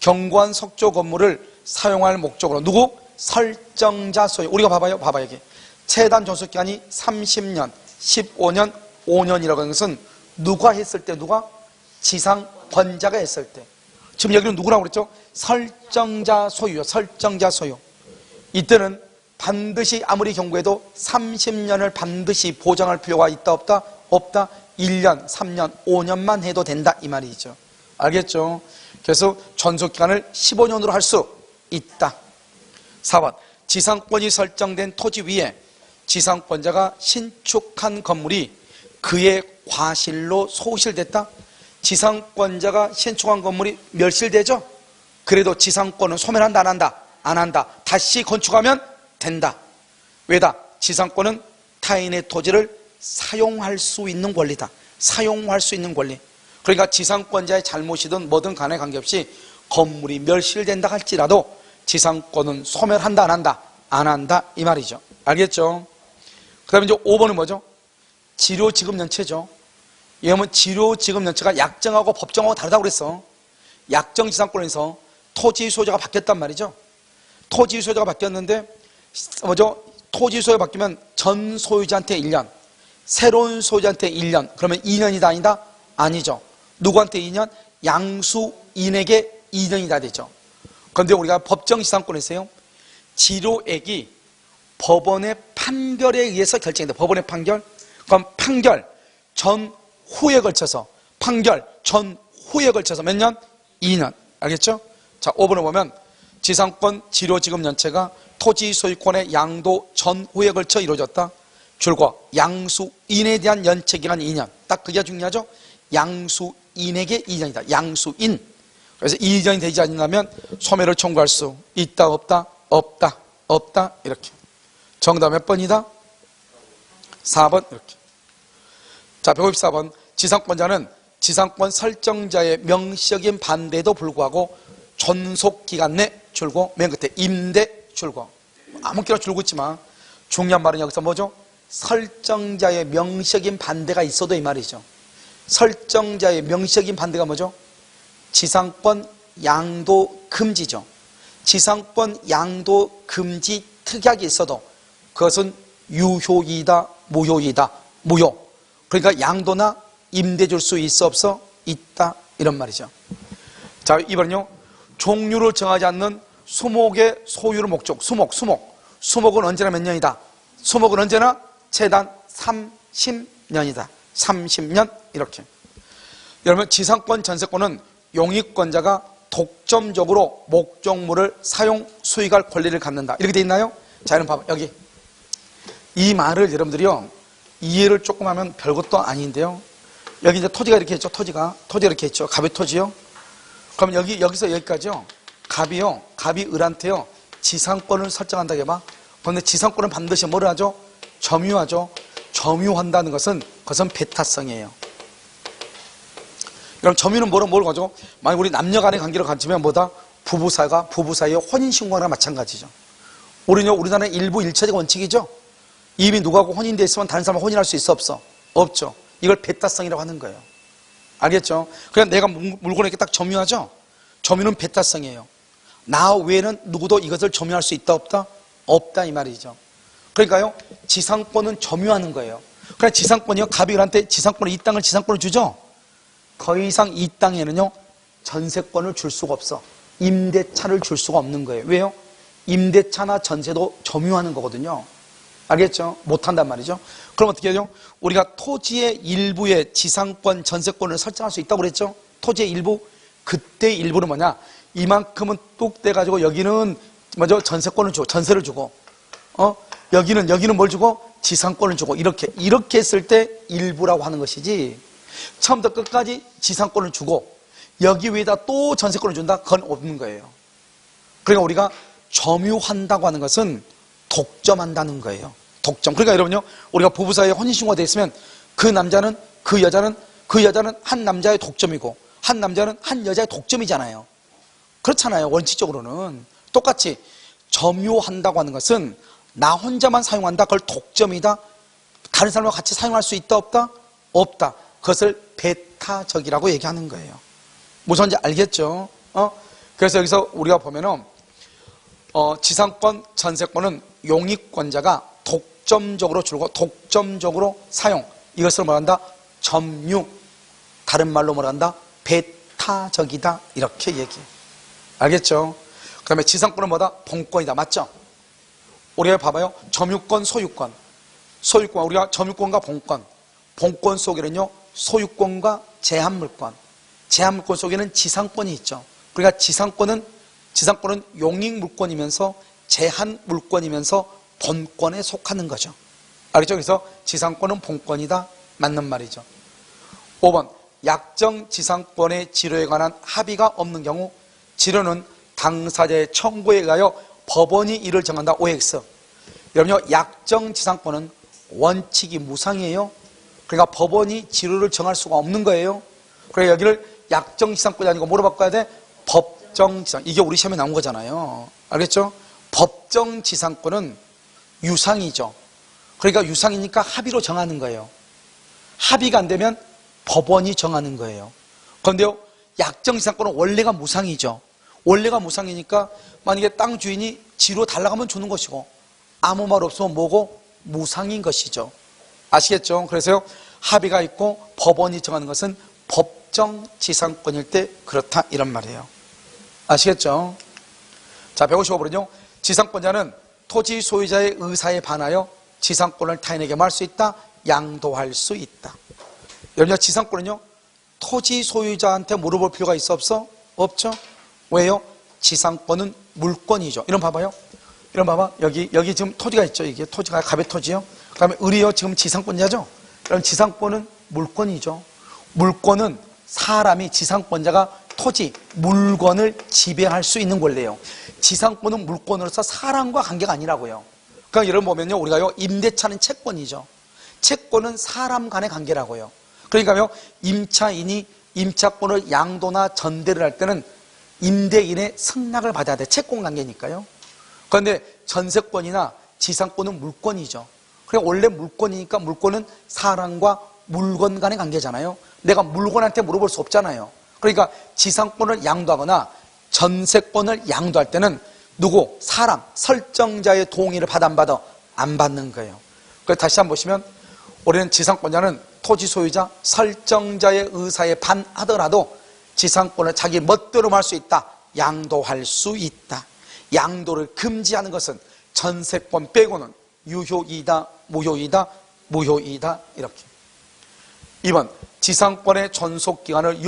견고한 석조 건물을 사용할 목적으로 누구? 설정자 소유. 우리가 봐봐요. 봐봐 여기. 최단 존속기간이 30년, 15년, 5년이라고 하는 것은 누가 했을 때 누가? 지상권자가 했을 때. 지금 여기는 누구라고 그랬죠? 설정자 소유요. 설정자 소유. 이때는 반드시 아무리 경고해도 30년을 반드시 보장할 필요가 있다 없다? 없다. 1년, 3년, 5년만 해도 된다 이 말이죠. 알겠죠? 그래서 존속기간을 15년으로 할 수 있다. 4번 지상권이 설정된 토지 위에 지상권자가 신축한 건물이 그의 과실로 소실됐다. 지상권자가 신축한 건물이 멸실되죠. 그래도 지상권은 소멸한다 안 한다? 안 한다. 다시 건축하면 된다. 왜다? 지상권은 타인의 토지를 사용할 수 있는 권리다. 사용할 수 있는 권리. 그러니까 지상권자의 잘못이든 뭐든 간에 관계없이 건물이 멸실된다 할지라도 지상권은 소멸한다 안 한다? 안 한다 이 말이죠. 알겠죠? 그 다음에 이제 5번은 뭐죠? 지료지급연체죠. 왜냐하면 지료지급연체가 약정하고 법정하고 다르다고 그랬어. 약정지상권에서 토지 소유자가 바뀌었단 말이죠. 토지 소유자가 바뀌었는데 뭐죠? 토지 소유가 바뀌면 전 소유자한테 1년, 새로운 소유자한테 1년. 그러면 2년이다 아니다? 아니죠. 누구한테 2년? 양수인에게 2년이다 되죠. 그런데 우리가 법정지상권에서요 지료액이 법원의 판결에 의해서 결정된다. 법원의 판결. 그럼 판결 전후에 걸쳐서 몇 년? 2년. 알겠죠? 자 5번을 보면 지상권 지료지급연체가 토지 소유권의 양도 전후에 걸쳐 이루어졌다. 줄과 양수인에 대한 연체기간 2년. 딱 그게 중요하죠? 양수인에게 2년이다. 양수인. 그래서 2년이 되지 않는다면 소멸을 청구할 수 있다 없다? 없다. 없다. 이렇게. 정답 몇 번이다? 4번. 이렇게. 자 154번 지상권자는 지상권 설정자의 명시적인 반대에도 불구하고 존속기간 내 줄고 맨 끝에 임대 줄고 아무렇게나 줄고 있지만 중요한 말은 여기서 뭐죠? 설정자의 명시적인 반대가 있어도 이 말이죠. 설정자의 명시적인 반대가 뭐죠? 지상권 양도 금지죠. 지상권 양도 금지 특약이 있어도 그것은 유효이다 무효이다? 무효. 그러니까 양도나 임대 줄 수 있어 없어? 있다 이런 말이죠. 자 이번은요 종류를 정하지 않는 수목의 소유를 목적. 수목은 언제나 몇 년이다? 수목은 언제나 최단 30년이다. 30년 이렇게. 여러분 지상권 전세권은 용익권자가 독점적으로 목적물을 사용 수익할 권리를 갖는다. 이렇게 돼 있나요? 자 여러분 봐봐 여기 이 말을 여러분들이요, 이해를 조금 하면 별것도 아닌데요. 여기 이제 토지가 이렇게 있죠. 토지가 이렇게 있죠. 갑의 토지요. 그럼 여기서 여기까지요. 갑이 을한테요, 지상권을 설정한다고 해봐. 그런데 지상권은 반드시 뭐를 하죠? 점유하죠. 점유한다는 것은 그것은 배타성이에요. 그럼 점유는 뭘 가죠? 만약 우리 남녀 간의 관계를 가지면 뭐다? 부부 사이의 혼인신고랑 마찬가지죠. 우리나라의 일부 일차적 원칙이죠. 이미 누구하고 혼인돼 있으면 다른 사람을 혼인할 수 있어, 없어? 없죠. 이걸 배타성이라고 하는 거예요. 알겠죠? 그냥 내가 물건에게 딱 점유하죠? 점유는 배타성이에요. 나 외에는 누구도 이것을 점유할 수 있다, 없다? 없다, 이 말이죠. 그러니까요, 지상권은 점유하는 거예요. 그러니까 지상권이요, 갑이 을한테 이 땅을 지상권을 주죠? 더 이상 이 땅에는요, 전세권을 줄 수가 없어. 임대차를 줄 수가 없는 거예요. 왜요? 임대차나 전세도 점유하는 거거든요. 알겠죠? 못한단 말이죠. 그럼 어떻게 하죠? 우리가 토지의 일부의 지상권, 전세권을 설정할 수 있다고 그랬죠? 토지의 일부? 그때 일부는 뭐냐? 이만큼은 뚝 떼가지고 여기는 먼저 전세권을 주고, 전세를 주고, 여기는 뭘 주고? 지상권을 주고, 이렇게 했을 때 일부라고 하는 것이지, 처음부터 끝까지 지상권을 주고, 여기 위에다 또 전세권을 준다? 그건 없는 거예요. 그러니까 우리가 점유한다고 하는 것은 독점한다는 거예요. 독점. 그러니까 여러분요, 우리가 부부 사이에 혼인신고가 되어 있으면 그 여자는 한 남자의 독점이고, 한 남자는 한 여자의 독점이잖아요. 그렇잖아요. 원칙적으로는. 똑같이 점유한다고 하는 것은 나 혼자만 사용한다. 그걸 독점이다. 다른 사람과 같이 사용할 수 있다, 없다? 없다. 그것을 배타적이라고 얘기하는 거예요. 무슨 말인지 알겠죠? 그래서 여기서 우리가 보면은, 지상권, 전세권은 용익권자가 독점적으로 주고 독점적으로 사용. 이것을 뭐란다? 점유. 다른 말로 뭐란다? 배타적이다. 이렇게 얘기해. 알겠죠? 그 다음에 지상권은 뭐다? 본권이다. 맞죠? 우리가 봐봐요. 점유권, 소유권. 우리가 점유권과 본권 속에는요, 소유권과 제한물권. 제한물권 속에는 지상권이 있죠. 그러니까 지상권은 용익물권이면서 제한물권이면서 본권에 속하는 거죠. 알겠죠? 그래서 지상권은 본권이다. 맞는 말이죠. 5번. 약정 지상권의 지료에 관한 합의가 없는 경우, 지료는 당사자의 청구에 의하여 법원이 이를 정한다. OX. 여러분요, 약정 지상권은 원칙이 무상이에요. 그러니까 법원이 지료를 정할 수가 없는 거예요. 그래서 여기를 약정 지상권이 아니고 뭐로 바꿔야 돼? 법정 지상. 이게 우리 시험에 나온 거잖아요. 알겠죠? 법정 지상권은 유상이죠. 그러니까 유상이니까 합의로 정하는 거예요. 합의가 안 되면 법원이 정하는 거예요. 그런데요, 약정 지상권은 원래가 무상이죠. 원래가 무상이니까 만약에 땅 주인이 지료 달라고 하면 주는 것이고, 아무 말 없으면 뭐고? 무상인 것이죠. 아시겠죠? 그래서요, 합의가 있고 법원이 정하는 것은 법정 지상권일 때 그렇다, 이런 말이에요. 아시겠죠? 자, 155번은요, 지상권자는 토지 소유자의 의사에 반하여 지상권을 타인에게 말 수 있다, 양도할 수 있다. 여러분, 지상권은요, 토지 소유자한테 물어볼 필요가 있어, 없어? 없죠? 왜요? 지상권은 물권이죠. 이런 봐봐요. 이런 봐봐. 여기 지금 토지가 있죠. 이게 토지가 갑의 토지요. 그 다음에 을이요, 지금 지상권자죠. 그럼 지상권은 물권이죠. 물권은 사람이, 지상권자가 토지, 물건을 지배할 수 있는 권리예요. 지상권은 물권으로서 사람과 관계가 아니라고요. 그러니까 여러분 보면요, 우리가요, 임대차는 채권이죠. 채권은 사람 간의 관계라고요. 그러니까요, 임차인이 임차권을 양도나 전대를 할 때는 임대인의 승낙을 받아야 돼. 채권 관계니까요. 그런데 전세권이나 지상권은 물권이죠. 그러니까 원래 물권이니까 물권은 사람과 물건 간의 관계잖아요. 내가 물건한테 물어볼 수 없잖아요. 그러니까 지상권을 양도하거나 전세권을 양도할 때는 사람, 설정자의 동의를 받아 안 받아? 안 받는 거예요. 그래서 다시 한번 보시면, 우리는 지상권자는 토지 소유자, 설정자의 의사에 반하더라도 지상권을 자기 멋대로 할 수 있다. 양도할 수 있다. 양도를 금지하는 것은 전세권 빼고는 유효이다, 무효이다, 무효이다, 이렇게. 2번, 지상권의 존속기간을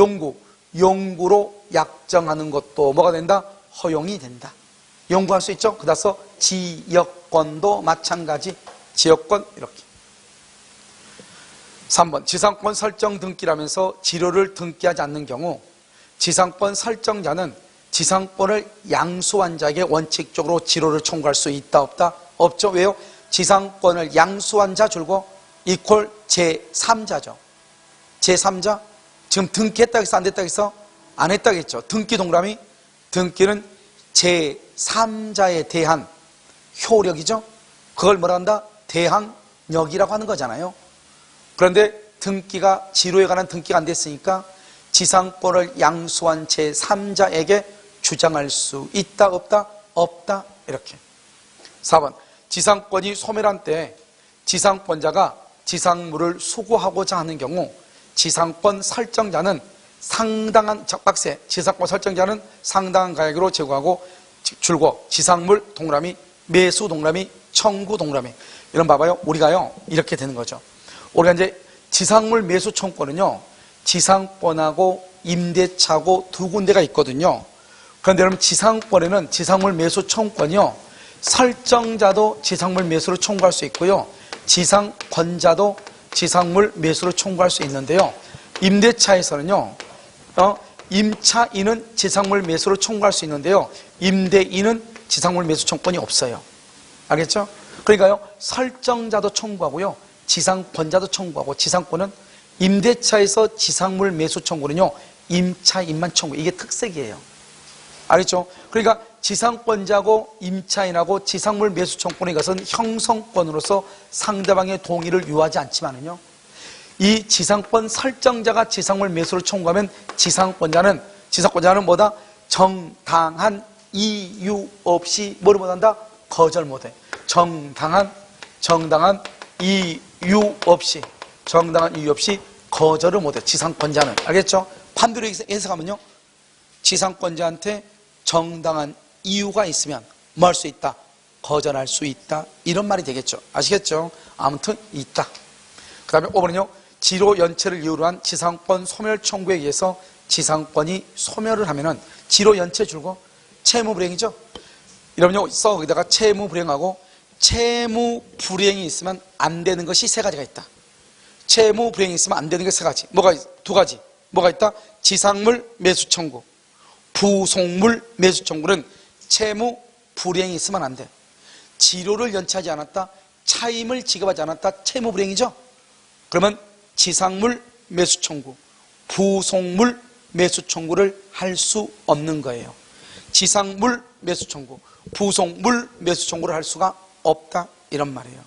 영구로 약정하는 것도 뭐가 된다? 허용이 된다. 영구할 수 있죠? 그다서 지역권도 마찬가지. 지역권 이렇게. 3번 지상권 설정 등기라면서 지료를 등기하지 않는 경우 지상권 설정자는 지상권을 양수한 자에게 원칙적으로 지료를 청구할 수 있다 없다? 없죠. 왜요? 지상권을 양수한 자 줄고 이퀄 제3자죠. 제3자 지금 등기했다 해서 안 됐다 해서 안 했다 했죠. 등기 동그라미 등기는 제3자에 대한 효력이죠. 그걸 뭐라 한다? 대항력이라고 하는 거잖아요. 그런데 등기가 지료에 관한 등기가 안 됐으니까 지상권을 양수한 제3자에게 주장할 수 있다 없다? 없다 이렇게. 4번 지상권이 소멸한 때 지상권자가 지상물을 수거하고자 하는 경우 지상권 설정자는 상당한 빡세 지상권 설정자는 상당한 가액으로 제거하고 줄고 지상물 동그라미 매수 동그라미 청구 동그라미 이런 봐봐요. 우리가요 이렇게 되는 거죠. 우리가 이제 지상물 매수 청구권은요 지상권하고 임대차고 두 군데가 있거든요. 그런데 여러분 지상권에는 지상물 매수 청구권이요 설정자도 지상물 매수를 청구할 수 있고요 지상권자도 지상물 매수를 청구할 수 있는데요 임대차에서는요 임차인은 지상물 매수를 청구할 수 있는데요 임대인은 지상물 매수 청구권이 없어요. 알겠죠? 그러니까요 설정자도 청구하고요 지상권자도 청구하고 지상권은 임대차에서 지상물 매수 청구는요 임차인만 청구. 이게 특색이에요. 알겠죠? 그러니까 지상권자고 임차인하고 지상물 매수 청구는 이것은 형성권으로서 상대방의 동의를 요하지 않지만은요 이 지상권 설정자가 지상물 매수를 청구하면 지상권자는 뭐다? 정당한 이유 없이 뭐를 못한다? 거절 못해. 정당한 이유 없이 거절을 못해. 지상권자는. 알겠죠? 반대로 해석하면요 지상권자한테 정당한 이유가 있으면 뭐 할 수 있다? 거절할 수 있다. 이런 말이 되겠죠. 아시겠죠? 아무튼 있다. 그 다음에 5번은요 지로 연체를 이유로 한 지상권 소멸 청구에 의해서 지상권이 소멸을 하면은 지로 연체 줄고 채무 불이행이죠. 이러면요 써 거기다가 채무 불이행하고 채무 불이행이 있으면 안 되는 것이 세 가지가 있다. 채무 불이행이 있으면 안 되는 게 세 가지. 두 가지. 뭐가 있다? 지상물 매수 청구, 부속물 매수 청구는 채무 불이행이 있으면 안 돼. 지료를 연체하지 않았다, 차임을 지급하지 않았다, 채무 불이행이죠. 그러면 지상물 매수 청구, 부속물 매수 청구를 할 수 없는 거예요. 지상물 매수 청구, 부속물 매수 청구를 할 수가 없다 이런 말이에요.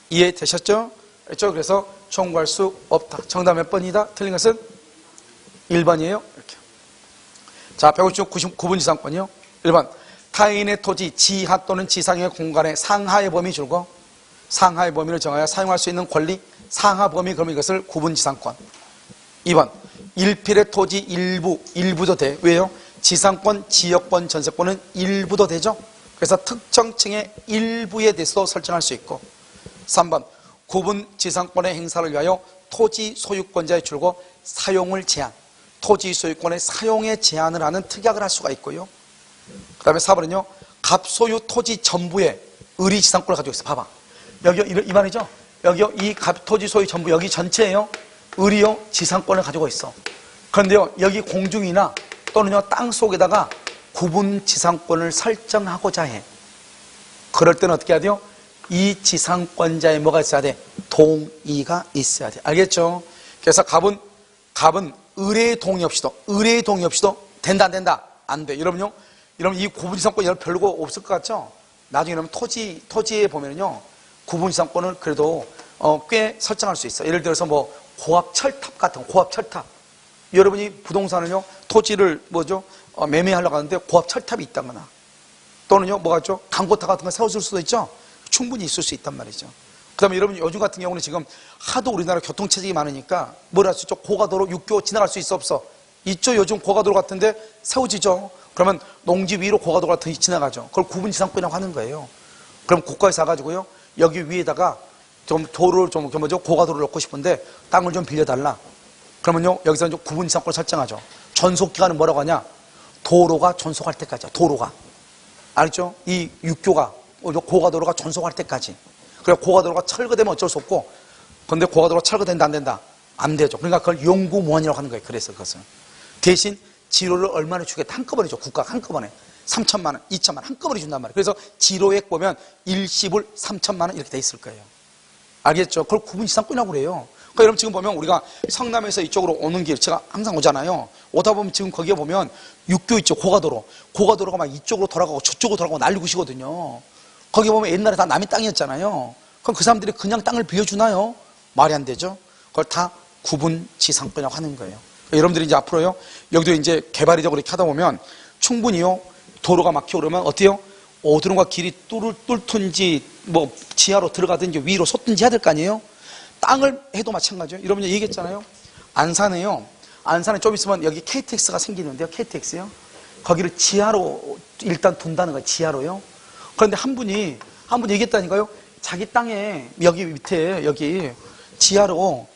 이해되셨죠? 그렇죠? 그래서 청구할 수 없다. 정답 몇 번이다? 틀린 것은 1번이에요. 이렇게. 자, 159번 지상권이요. 1번 타인의 토지 지하 또는 지상의 공간의 상하의 범위 줄고 상하의 범위를 정하여 사용할 수 있는 권리 상하 범위 그러면 이것을 구분 지상권. 2번 일필의 토지 일부도 돼. 왜요? 지상권, 지역권, 전세권은 일부도 되죠. 그래서 특정층의 일부에 대해서도 설정할 수 있고 3번 구분 지상권의 행사를 위하여 토지 소유권자의 줄고 사용을 제한 토지 소유권의 사용에 제한을 하는 특약을 할 수가 있고요. 그 다음에 4번은요 갑소유 토지 전부에 의리 지상권을 가지고 있어. 봐봐 여기 이 말이죠. 여기요 이 갑토지 소유 전부 여기 전체에요 의리요 지상권을 가지고 있어. 그런데요 여기 공중이나 또는요 땅 속에다가 구분 지상권을 설정하고자 해. 그럴 때는 어떻게 해야 돼요? 이 지상권자의 뭐가 있어야 돼? 동의가 있어야 돼. 알겠죠? 그래서 갑은 의뢰의 동의 없이도 된다 안 된다? 안 돼. 여러분 이 구분 지상권 여러분 별거 없을 것 같죠? 나중에 여러분 토지에 보면요 구분 지상권을 그래도 꽤 설정할 수 있어. 예를 들어서 뭐 고압 철탑 같은 거, 고압 철탑. 여러분이 부동산을요 토지를 매매하려고 하는데 고압 철탑이 있다거나 또는요 뭐가 있죠? 강고탑 같은 거 세워줄 수도 있죠. 충분히 있을 수 있단 말이죠. 그 다음에 여러분 요즘 같은 경우는 지금 하도 우리나라 교통체증이 많으니까 뭘 할 수 있죠? 고가도로 6교 지나갈 수 있어 없어? 있죠. 요즘 고가도로 같은데 세워지죠. 그러면 농지 위로 고가도로 같은 게 지나가죠. 그걸 구분 지상권이라고 하는 거예요. 그럼 국가에서 사가지고요 여기 위에다가 좀 도로를 고가도로를 놓고 싶은데 땅을 좀 빌려달라. 그러면요 여기서 이제 구분 지상권을 설정하죠. 전속기간은 뭐라고 하냐? 도로가 전속할 때까지야. 도로가. 알죠? 이 6교가 고가도로가 전속할 때까지. 그래 고가도로가 철거되면 어쩔 수 없고, 근데 고가도로가 철거된다 안 된다? 안 되죠. 그러니까 그걸 용구무원이라고 하는 거예요. 그래서 그것은 대신 지로를 얼마나 주겠다 한꺼번에 줘. 국가가 한꺼번에 3천만 원, 2천만 원 한꺼번에 준단 말이에요. 그래서 지로액 보면 일시불 3천만 원 이렇게 돼 있을 거예요. 알겠죠? 그걸 구분지상권이라고 그래요. 그러니까 여러분 지금 보면 우리가 성남에서 이쪽으로 오는 길 제가 항상 오잖아요. 오다 보면 지금 거기에 보면 육교 있죠. 고가도로. 고가도로가 막 이쪽으로 돌아가고 저쪽으로 돌아가고 난리굿이거든요. 거기 보면 옛날에 다 남의 땅이었잖아요. 그럼 그 사람들이 그냥 땅을 빌려주나요? 말이 안 되죠. 그걸 다 구분지상권이라고 하는 거예요. 그러니까 여러분들이 이제 앞으로요, 여기도 이제 개발이 되고 이렇게 하다 보면 충분히요, 도로가 막히고 그러면 어때요? 어디론가 길이 뚫든지 뭐 지하로 들어가든지 위로 솟든지 해야 될 거 아니에요? 땅을 해도 마찬가지예요. 여러분 얘기했잖아요. 안산에요. 안산에 좀 있으면 여기 KTX가 생기는데요. KTX요. 거기를 지하로 일단 둔다는 거예요. 지하로요. 그런데 한 분이 얘기했다니까요. 자기 땅에 여기 밑에 여기 지하로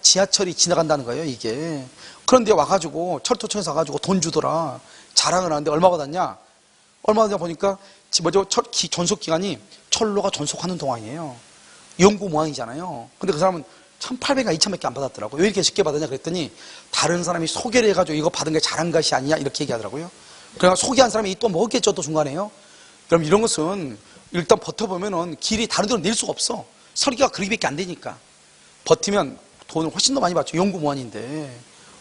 지하철이 지나간다는 거예요. 이게. 그런데 와가지고 철도청에서 와가지고 돈 주더라. 자랑을 하는데 얼마 받았냐? 얼마 받았냐 보니까 전속기간이 철로가 전속하는 동안이에요. 연구무항이잖아요. 근데 그 사람은 1,800가 2,000밖에 안 받았더라고요. 왜 이렇게 쉽게 받았냐 그랬더니 다른 사람이 소개를 해가지고 이거 받은 게 잘한 것이 아니냐 이렇게 얘기하더라고요. 그러니까 소개한 사람이 또 먹었겠죠. 또 중간에요. 그럼 이런 것은 일단 버텨보면은 길이 다른 데로 낼 수가 없어. 설계가 그렇게밖에 안 되니까. 버티면 돈을 훨씬 더 많이 받죠. 연구무한인데.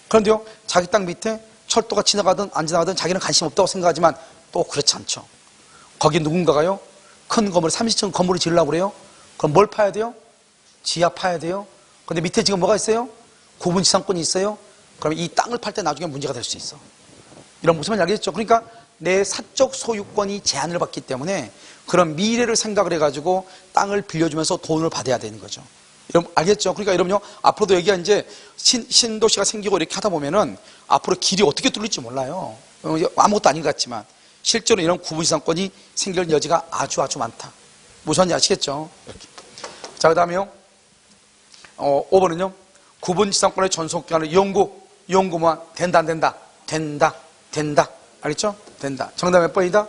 그런데요, 자기 땅 밑에 철도가 지나가든 안 지나가든 자기는 관심 없다고 생각하지만 또 그렇지 않죠. 거기 누군가가요, 큰 건물, 30층 건물을 지으려고 그래요. 그럼 뭘 파야 돼요? 지하 파야 돼요. 근데 밑에 지금 뭐가 있어요? 구분지상권이 있어요. 그럼 이 땅을 팔 때 나중에 문제가 될 수 있어. 이런 무슨 말인지 알겠죠? 그러니까 내 사적 소유권이 제한을 받기 때문에 그런 미래를 생각을 해가지고 땅을 빌려주면서 돈을 받아야 되는 거죠. 여러분 알겠죠? 그러니까 여러분요, 앞으로도 여기가 이제 신도시가 생기고 이렇게 하다 보면은 앞으로 길이 어떻게 뚫릴지 몰라요. 아무것도 아닌 것 같지만 실제로 이런 구분지상권이 생길 여지가 아주 많다. 무슨 말인지 아시겠죠? 이렇게. 자, 그 다음에요. 5번은요. 구분지상권의 전속기간을 연구무한 된다, 안 된다? 된다. 알겠죠? 된다. 정답 몇 번이다? 4번.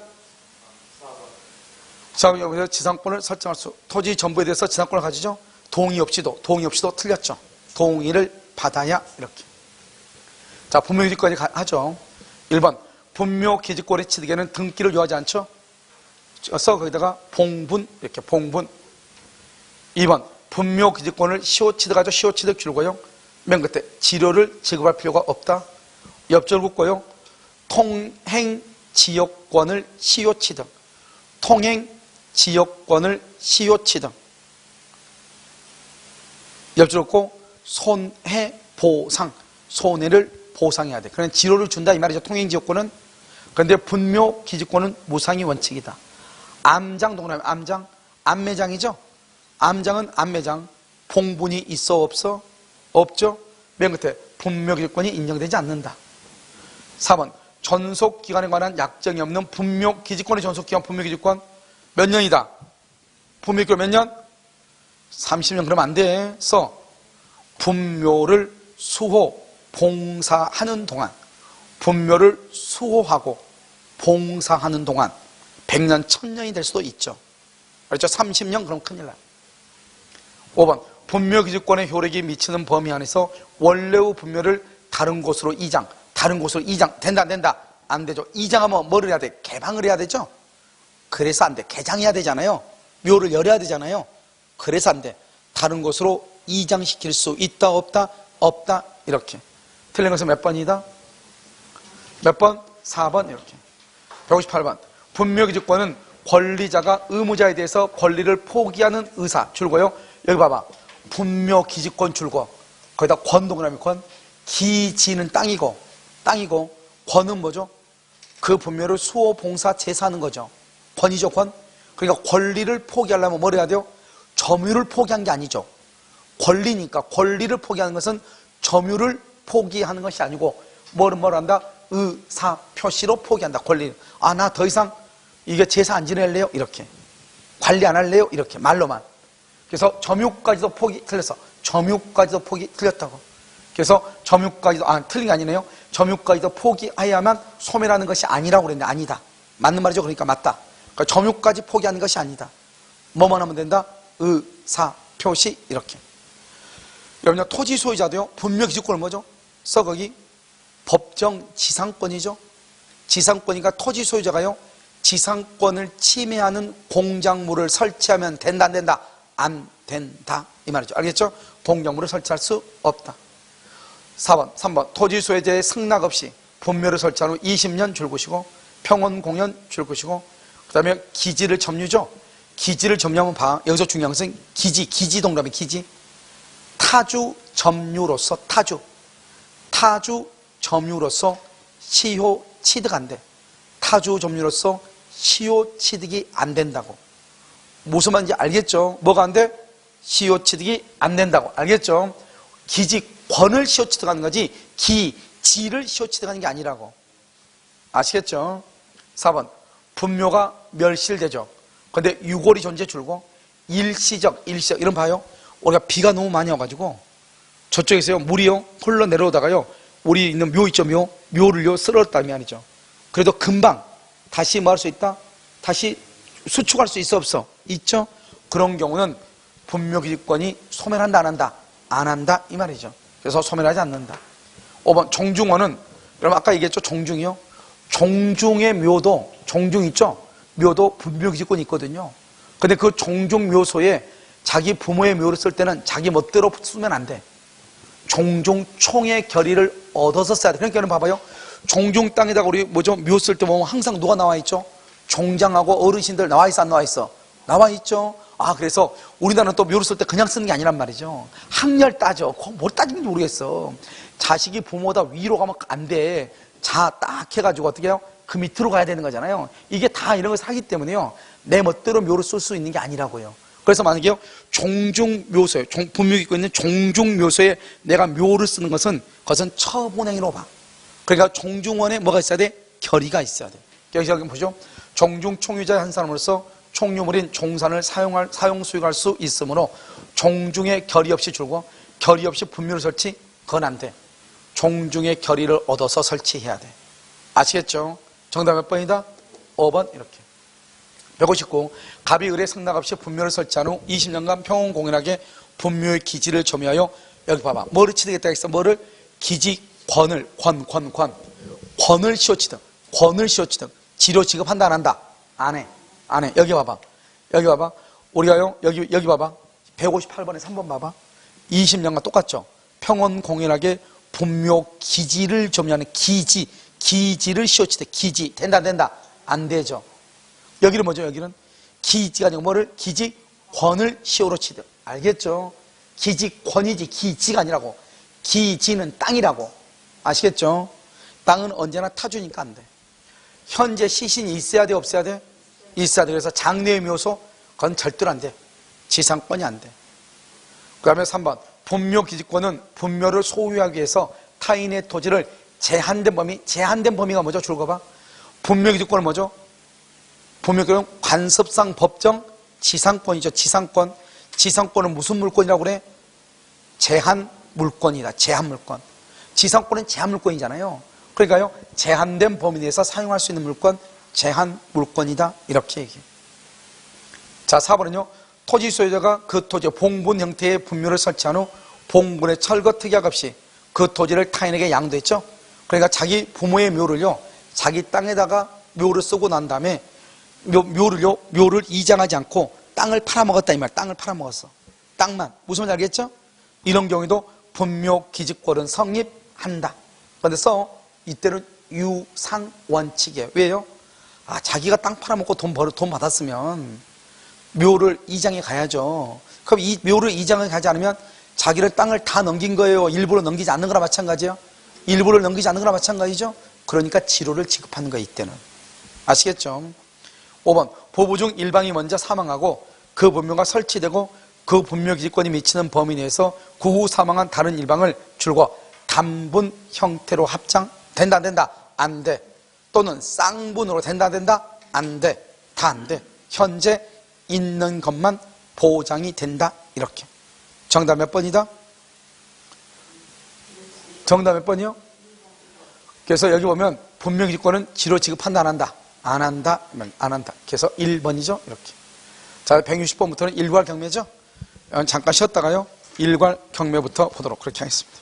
자, 여기서 지상권을 설정할 수, 토지 전부에 대해서 지상권을 가지죠? 동의 없이도 틀렸죠? 동의를 받아야 이렇게. 자, 분묘기지권이 하죠. 1번. 분묘기지권의 취득에는 등기를 요하지 않죠? 써 거기다가 봉분 이렇게 봉분. 2번 분묘기지권을 시효취득하죠. 시효취득 줄고요. 맨 끝에 지료를 지급할 필요가 없다. 옆줄 긋고요. 통행지역권을 시효취득. 통행지역권을 시효취득. 옆줄 긋고 손해보상. 손해를 보상해야 돼. 그러니까 지료를 준다 이 말이죠. 통행지역권은. 그런데 분묘기지권은 무상이 원칙이다. 암장 동그라미 암장. 암매장이죠. 암장은 암매장. 봉분이 있어 없어? 없죠. 맨 끝에 분묘기지권이 인정되지 않는다. 4번 전속기간에 관한 약정이 없는 분묘기지권의 전속기간 분묘기지권 몇 년이다? 분묘기지권 몇 년? 30년. 그러면 안 돼. 써. 분묘를 수호 봉사하는 동안, 분묘를 수호하고 봉사하는 동안 100년 1000년이 될 수도 있죠. 알죠? 30년 그럼 큰일 나요. 5번 분묘기지권의 효력이 미치는 범위 안에서 원래의 분묘를 다른 곳으로 이장 된다 안 된다? 안 되죠. 이장하면 뭐를 해야 돼? 개방을 해야 되죠. 그래서 안 돼. 개장해야 되잖아요. 묘를 열어야 되잖아요. 그래서 안 돼. 다른 곳으로 이장시킬 수 있다 없다? 없다. 이렇게. 틀린 것은 몇 번이다? 몇 번? 4번 이렇게. 158번 분묘기지권은 권리자가 의무자에 대해서 권리를 포기하는 의사. 줄고요. 여기 봐봐. 분묘기지권 줄고 거기다 권 동그라미 권. 기지는 땅이고 권은 뭐죠? 그 분묘를 수호 봉사 제사하는 거죠. 권이죠. 권. 그러니까 권리를 포기하려면 뭘 해야 돼요? 점유를 포기한 게 아니죠. 권리니까 권리를 포기하는 것은 점유를 포기하는 것이 아니고 뭘 한다? 의사 표시로 포기한다. 권리. 아, 나 더 이상 이게 제사 안 지낼래요? 이렇게. 관리 안 할래요? 이렇게 말로만. 그래서 점유까지도 포기 틀렸어. 점유까지도 포기 틀렸다고. 그래서 점유까지도 틀린 게 아니네요. 점유까지도 포기해야만 소멸하는 것이 아니라고 그랬는데 아니다. 맞는 말이죠. 그러니까 맞다. 그러니까 점유까지 포기하는 것이 아니다. 뭐만 하면 된다? 의사 표시 이렇게. 여러분요, 토지 소유자도요, 분묘기지권을 뭐죠? 거기 법정 지상권이죠. 지상권이니까 토지 소유자가요, 지상권을 침해하는 공작물을 설치하면 된다, 안 된다? 안 된다. 이 말이죠. 알겠죠? 공작물을 설치할 수 없다. 4번, 3번. 토지 소유자의 승낙 없이 분묘를 설치한 후 20년 줄구시고, 평원 공연 줄구시고, 그 다음에 기지를 점유죠. 기지를 점유하면 봐. 여기서 중요한 것은 기지 동그라미 기지. 타주 점유로서 타주 점유로서 시효 취득 안 돼. 타주 점유로서 시효 취득이 안 된다고. 무슨 말인지 알겠죠? 뭐가 안 돼? 시효 취득이 안 된다고. 알겠죠? 기지권을 시효 취득하는 거지 기지를 시효 취득하는 게 아니라고. 아시겠죠? 4번. 분묘가 멸실되죠. 근데 유골이 존재 줄고 일시적 이런 봐요. 우리가 비가 너무 많이 와가지고 저쪽에서요 물이요 흘러내려오다가요 우리 있는 묘 있죠, 묘를요 쓸었다는 아니죠. 그래도 금방 다시 뭐 할 수 있다? 다시 수축할 수 있어 없어? 있죠. 그런 경우는 분묘기지권이 소멸한다 안 한다? 안 한다 이 말이죠. 그래서 소멸하지 않는다. 5번 종중원은, 여러분 아까 얘기했죠, 종중이요. 종중의 묘도, 종중 있죠? 묘도 분묘기지권이 있거든요. 근데 그 종중 묘소에 자기 부모의 묘를 쓸 때는 자기 멋대로 쓰면 안 돼. 종중 총의 결의를 얻어서 써야 돼. 그러니까 여러분 봐봐요. 종중 땅에다가 우리 뭐죠? 묘 쓸 때 보면 항상 누가 나와 있죠? 종장하고 어르신들 나와 있어 안 나와 있어? 나와 있죠. 아, 그래서 우리나라는 또 묘를 쓸 때 그냥 쓰는 게 아니란 말이죠. 학렬 따져. 뭘 따지는지 모르겠어. 자식이 부모보다 위로 가면 안 돼. 자 딱 해가지고 어떻게 해요? 그 밑으로 가야 되는 거잖아요. 이게 다 이런 걸 하기 때문에요. 내 멋대로 묘를 쓸 수 있는 게 아니라고요. 그래서 만약에요, 종중묘소에, 분묘기 있고 있는 종중묘소에 내가 묘를 쓰는 것은 그것은 처분행위로 봐. 그러니까 종중원에 뭐가 있어야 돼? 결의가 있어야 돼. 여기 보죠. 종중 총유자 한 사람으로서 총유물인 종산을 사용 수익할 수 있으므로 종중의 결의 없이 줄고 결의 없이 분묘를 설치, 그건 안 돼. 종중의 결의를 얻어서 설치해야 돼. 아시겠죠? 정답 몇 번이다? 5번 이렇게. 159. 갑이 을의 승낙 없이 분묘를 설치한 후 20년간 평온공연하게 분묘의 기지를 점유하여, 여기 봐봐. 뭐를 취득했다 했어? 뭐를? 기지권을, 권을 시효취득. 권을 시효취득. 지료 지급한다 안 한다? 안 해. 안 해. 여기 봐봐. 우리가요, 여기 봐봐. 158번에 3번 봐봐. 20년간 똑같죠? 평온공연하게 분묘 기지를 점유하는 기지를 시효취득. 기지. 된다? 안 되죠. 여기는 뭐죠? 여기는 기지가 아니고 뭐를? 기지권을 시효로 취득. 알겠죠? 기지권이지 기지가 아니라고. 기지는 땅이라고. 아시겠죠? 땅은 언제나 타주니까 안 돼. 현재 시신이 있어야 돼, 없어야 돼? 있어야 돼. 그래서 장래의 묘소, 그건 절대로 안 돼. 지상권이 안 돼. 그 다음에 3번. 분묘 기지권은 분묘를 소유하기 위해서 타인의 토지를 제한된 범위가 뭐죠? 줄거봐. 분묘 기지권은 뭐죠? 분묘기는 관습상 법정 지상권이죠. 지상권은 무슨 물권이라고 그래? 제한 물권이다. 제한 물권. 지상권은 제한 물권이잖아요. 그러니까요, 제한된 범위 내에서 사용할 수 있는 물권, 제한 물권이다. 이렇게 얘기해. 자, 4번은요. 토지 소유자가 그 토지 봉분 형태의 분묘를 설치한 후 봉분의 철거 특약 없이 그 토지를 타인에게 양도했죠. 그러니까 자기 부모의 묘를요, 자기 땅에다가 묘를 쓰고 난 다음에 묘를 이장하지 않고 땅을 팔아먹었다 이 말. 땅을 팔아먹었어. 땅만. 무슨 말인지 알겠죠? 이런 경우에도 분묘 기지권은 성립한다. 그런데 이때는 유상원칙이에요. 왜요? 아, 자기가 땅 팔아먹고 돈 받았으면 묘를 이장해 가야죠. 그럼 이 묘를 이장해 가지 않으면 자기를 땅을 다 넘긴 거예요? 일부러 넘기지 않는 거나 마찬가지예요? 일부를 넘기지 않는 거나 마찬가지죠? 그러니까 지로를 지급하는 거예요, 이때는. 아시겠죠? 5번. 보부 중 일방이 먼저 사망하고 그 분묘가 설치되고 그 분묘 기지권이 미치는 범위 내에서 그 후 사망한 다른 일방을 줄고 단분 형태로 합장. 된다 안 된다? 안 돼. 또는 쌍분으로 된다 안 된다? 안 돼. 다 안 돼. 현재 있는 것만 보장이 된다. 이렇게. 정답 몇 번이다? 정답 몇 번이요? 그래서 여기 보면 분묘 기지권은 지로 지급한다 안 한다? 안 한다. 안 한다. 그래서 1번이죠. 이렇게. 자, 160번부터는 일괄 경매죠. 잠깐 쉬었다가요. 일괄 경매부터 보도록 그렇게 하겠습니다.